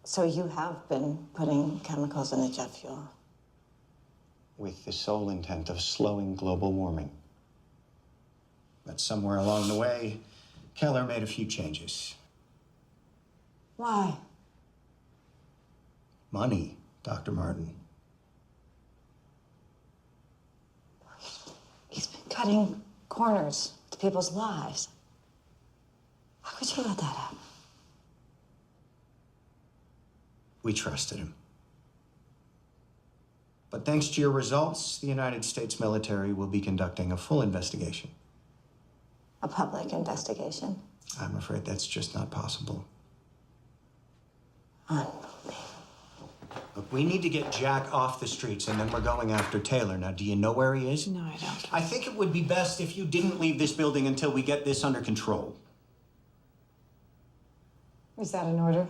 So you have been putting chemicals in the jet fuel? With the sole intent of slowing global warming. But somewhere along the way, Keller made a few changes. Why? Money, Dr. Martin. He's been cutting corners to people's lives. How could you let that happen? We trusted him. But thanks to your results, the United States military will be conducting a full investigation. A public investigation? I'm afraid that's just not possible. Look, we need to get Jack off the streets, and then we're going after Taylor. Now, do you know where he is? No, I don't. I think it would be best if you didn't leave this building until we get this under control. Is that an order?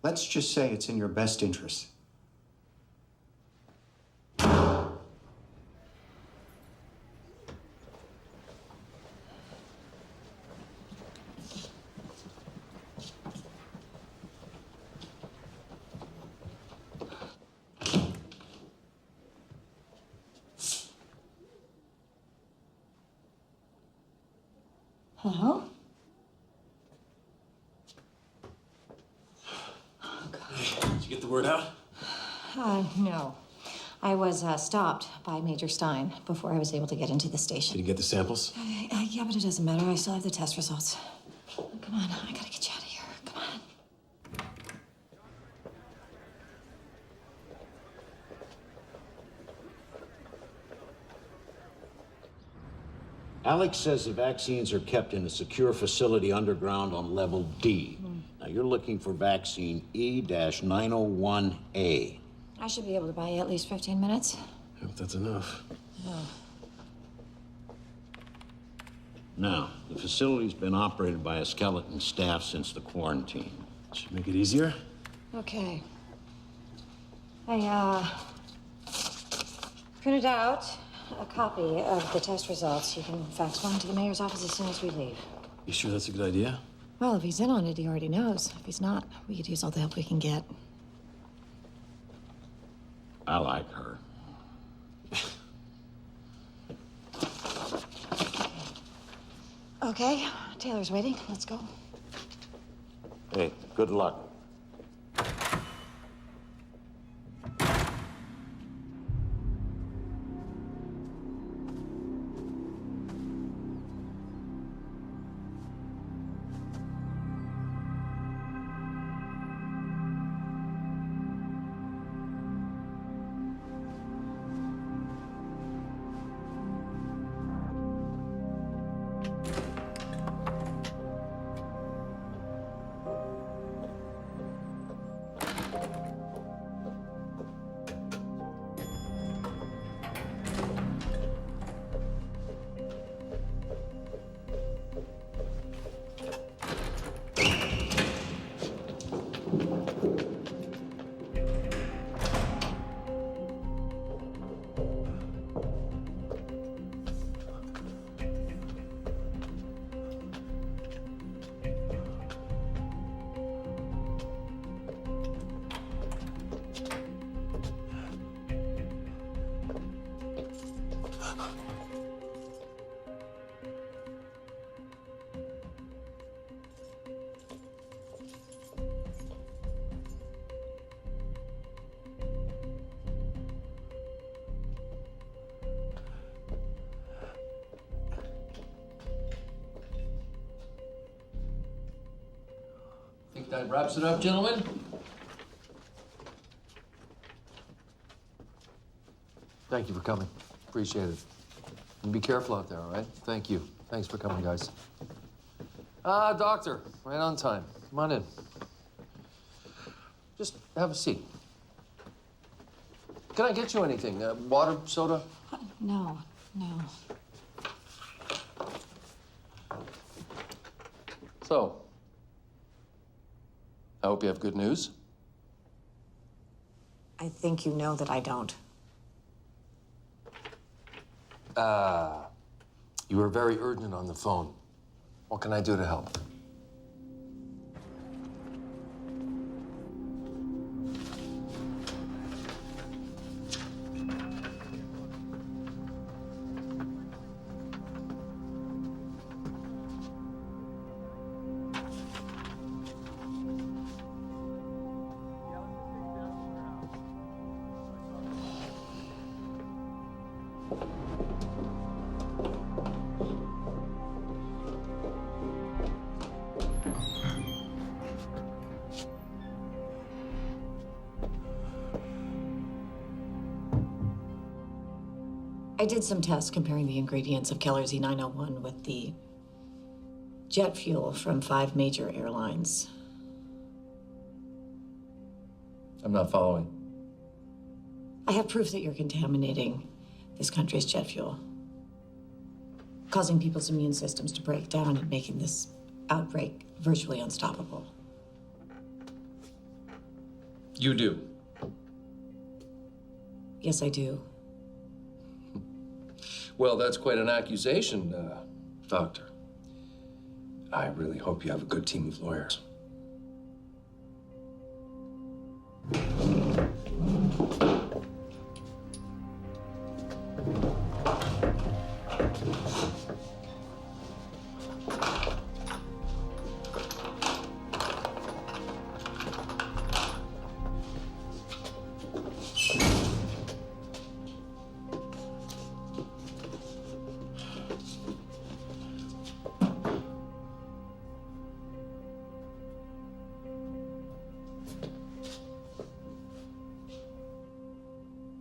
Let's just say it's in your best interest. Hello? word out? No. I was stopped by Major Stein before I was able to get into the station. Did you get the samples? Yeah, but it doesn't matter. I still have the test results. Come on, I gotta get you out of here. Come on. Alex says the vaccines are kept in a secure facility underground on level D. Now, you're looking for vaccine E-901A. I should be able to buy you at least 15 minutes. I hope that's enough. Oh. Now, the facility's been operated by a skeleton staff since the quarantine. Should make it easier. Okay. I printed out a copy of the test results. You can fax one to the mayor's office as soon as we leave. You sure that's a good idea? Well, if he's in on it, he already knows. If he's not, we could use all the help we can get. I like her. Okay, Taylor's waiting. Let's go. Hey, good luck. Think that wraps it up, gentlemen? Thank you for coming. Appreciate it. And be careful out there, all right? Thank you. Thanks for coming, guys. Doctor, right on time. Come on in. Just have a seat. Can I get you anything? Water, soda? No. So, I hope you have good news. I think you know that I don't. You were very urgent on the phone. What can I do to help? I did some tests comparing the ingredients of Keller's E901 with the jet fuel from 5 major airlines. I'm not following. I have proof that you're contaminating this country's jet fuel, causing people's immune systems to break down and making this outbreak virtually unstoppable. You do? Yes, I do. Well, that's quite an accusation, Doctor. I really hope you have a good team of lawyers.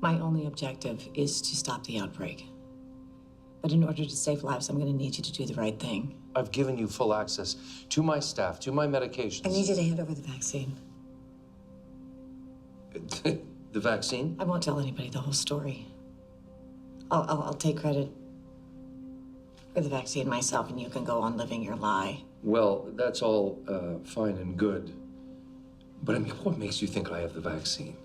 My only objective is to stop the outbreak. But in order to save lives, I'm going to need you to do the right thing. I've given you full access to my staff, to my medications. I need you to hand over the vaccine. The vaccine? I won't tell anybody the whole story. I'll take credit for the vaccine myself, and you can go on living your lie. Well, that's all fine and good. But I mean, what makes you think I have the vaccine?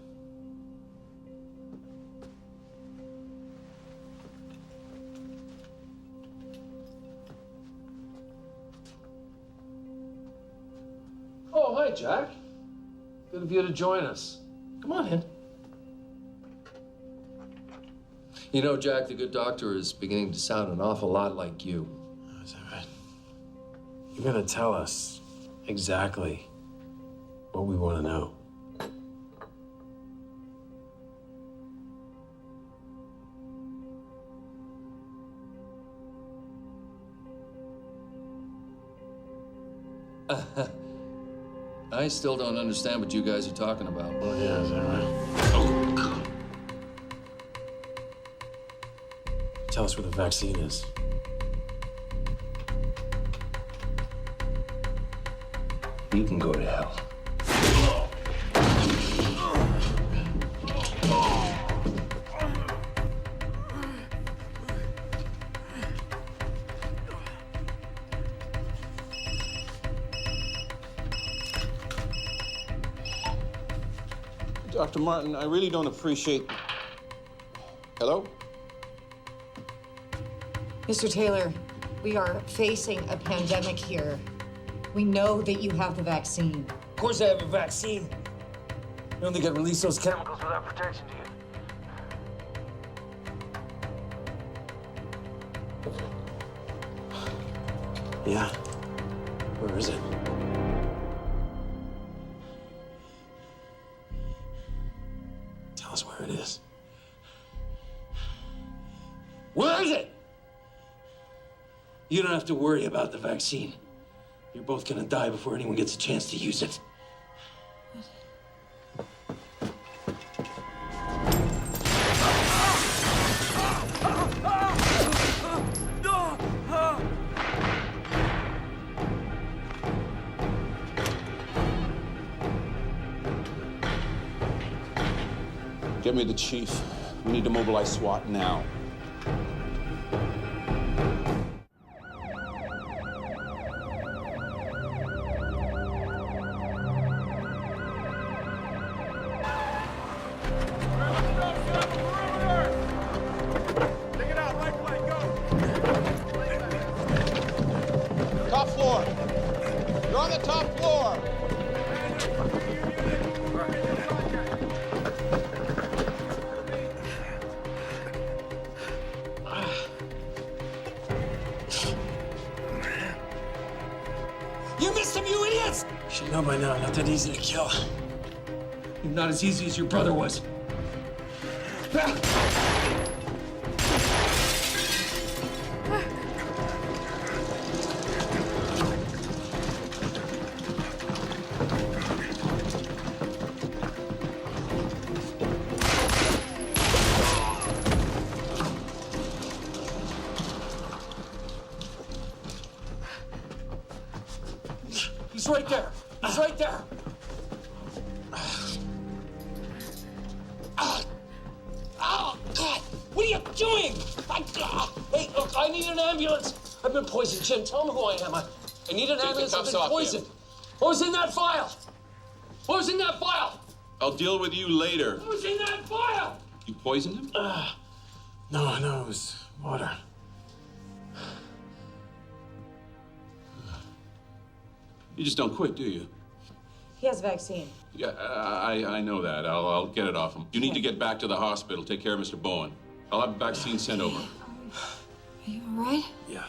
Oh, hi, Jack. Good of you to join us. Come on in. You know, Jack, the good doctor is beginning to sound an awful lot like you. Oh, is that right? You're gonna tell us exactly what we want to know. I still don't understand what you guys are talking about. Oh, yeah, is that right? Oh, God. Tell us where the vaccine is. You can go to hell. Dr. Martin, I really don't appreciate... Hello? Mr. Taylor, we are facing a pandemic here. We know that you have the vaccine. Of course I have a vaccine. You only get release those chemicals without protection, do you? Yeah. Where is it? Tell us where it is. Where is it? You don't have to worry about the vaccine. You're both gonna die before anyone gets a chance to use it. Get me the chief. We need to mobilize SWAT now. Top floor. You're on the top floor. You missed him, you idiots! You should know by now, not that easy to kill. You're not as easy as your brother was. He's right there. He's right there. Oh, God! What are you doing? Hey, look, I need an ambulance. I've been poisoned, Jim. Tell him who I am. I need an ambulance. I've been poisoned. What was in that vial? What was in that vial? I'll deal with you later. What was in that vial? You poisoned him? No, it was water. You just don't quit, do you? He has a vaccine. Yeah, I know that. I'll get it off him. You need to get back to the hospital. Take care of Mr. Bowen. I'll have a vaccine sent over. Are you all right? Yeah.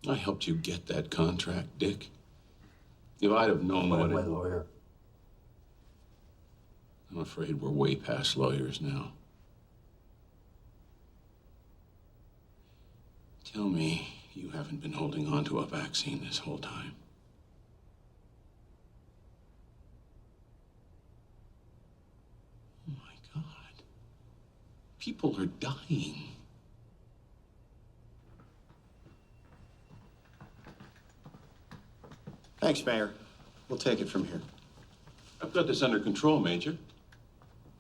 I helped you get that contract, Dick. If I'd have known what my lawyer. I'm afraid we're way past lawyers now. Tell me you haven't been holding on to a vaccine this whole time. Oh my God. People are dying. Thanks, Mayor. We'll take it from here. I've got this under control, Major.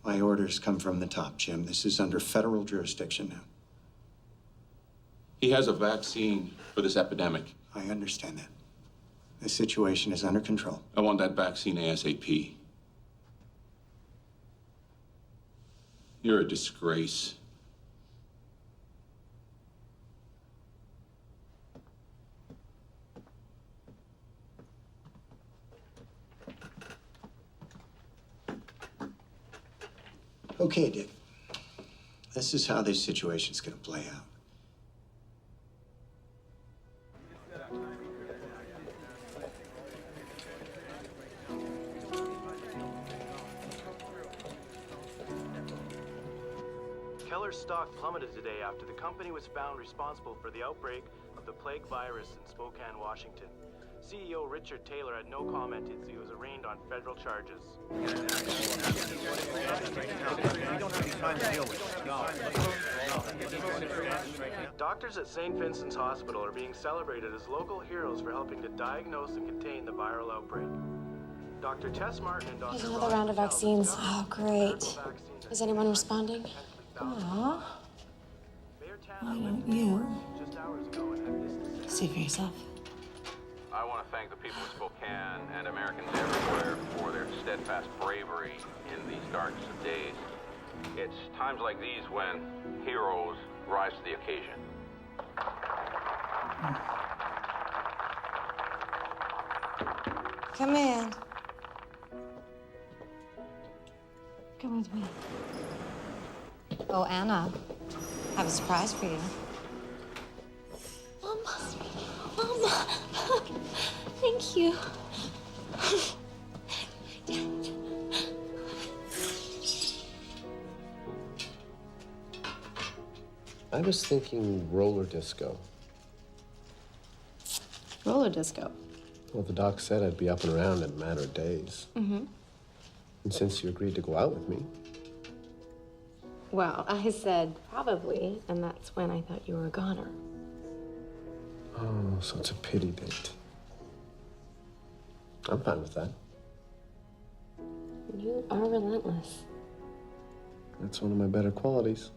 My orders come from the top, Jim. This is under federal jurisdiction now. He has a vaccine for this epidemic. I understand that. The situation is under control. I want that vaccine ASAP. You're a disgrace. Okay, Dick. This is how this situation's gonna play out. Keller's stock plummeted today after the company was found responsible for the outbreak of the plague virus in Spokane, Washington. CEO Richard Taylor had no comment as he was arraigned on federal charges. Doctors at St. Vincent's Hospital are being celebrated as local heroes for helping to diagnose and contain the viral outbreak. Dr. Tess Martin and Dr. There's another round of vaccines. Oh, great. Is anyone responding? Aw. Why don't you see for yourself? I want to thank the people of Spokane and Americans everywhere for their steadfast bravery in these darkest of days. It's times like these when heroes rise to the occasion. Come in. Come with me. Oh, Anna, I have a surprise for you. Mama, thank you. I was thinking roller disco. Roller disco. Well, the doc said I'd be up and around in a matter of days. Mm-hmm. And since you agreed to go out with me, Well, I said probably, and that's when I thought you were a goner. oh, so it's a pity date. I'm fine with that. You are relentless. That's one of my better qualities.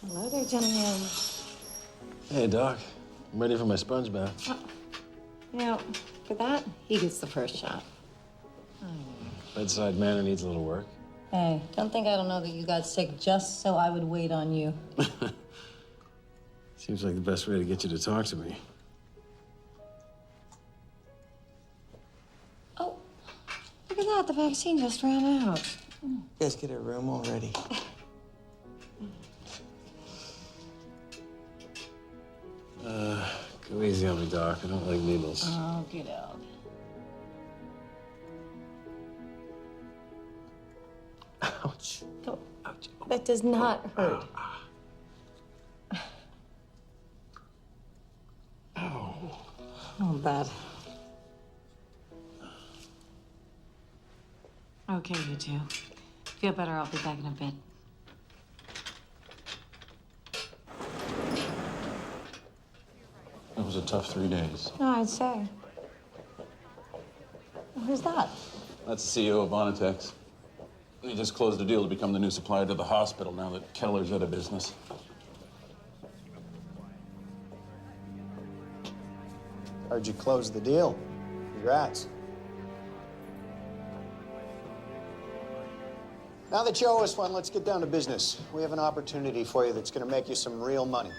Hello there, gentlemen. Hey, Doc. I'm ready for my sponge bath. You know, for that, he gets the first shot. Bedside manner needs a little work. Hey, don't think I don't know that you got sick just so I would wait on you. Seems like the best way to get you to talk to me. Oh, look at that. The vaccine just ran out. You guys get a room already. Go easy on me, Doc. I don't like needles. Oh, get out. Ouch. Don't. Ouch. That does not hurt. Oh, bad. Okay, you two. Feel better. I'll be back in a bit. It was a tough 3 days. No, I'd say. Who's that? That's the CEO of Vonitex. He just closed a deal to become the new supplier to the hospital now that Keller's out of business. Heard you close the deal. Congrats. Now that you owe us one, let's get down to business. We have an opportunity for you that's going to make you some real money.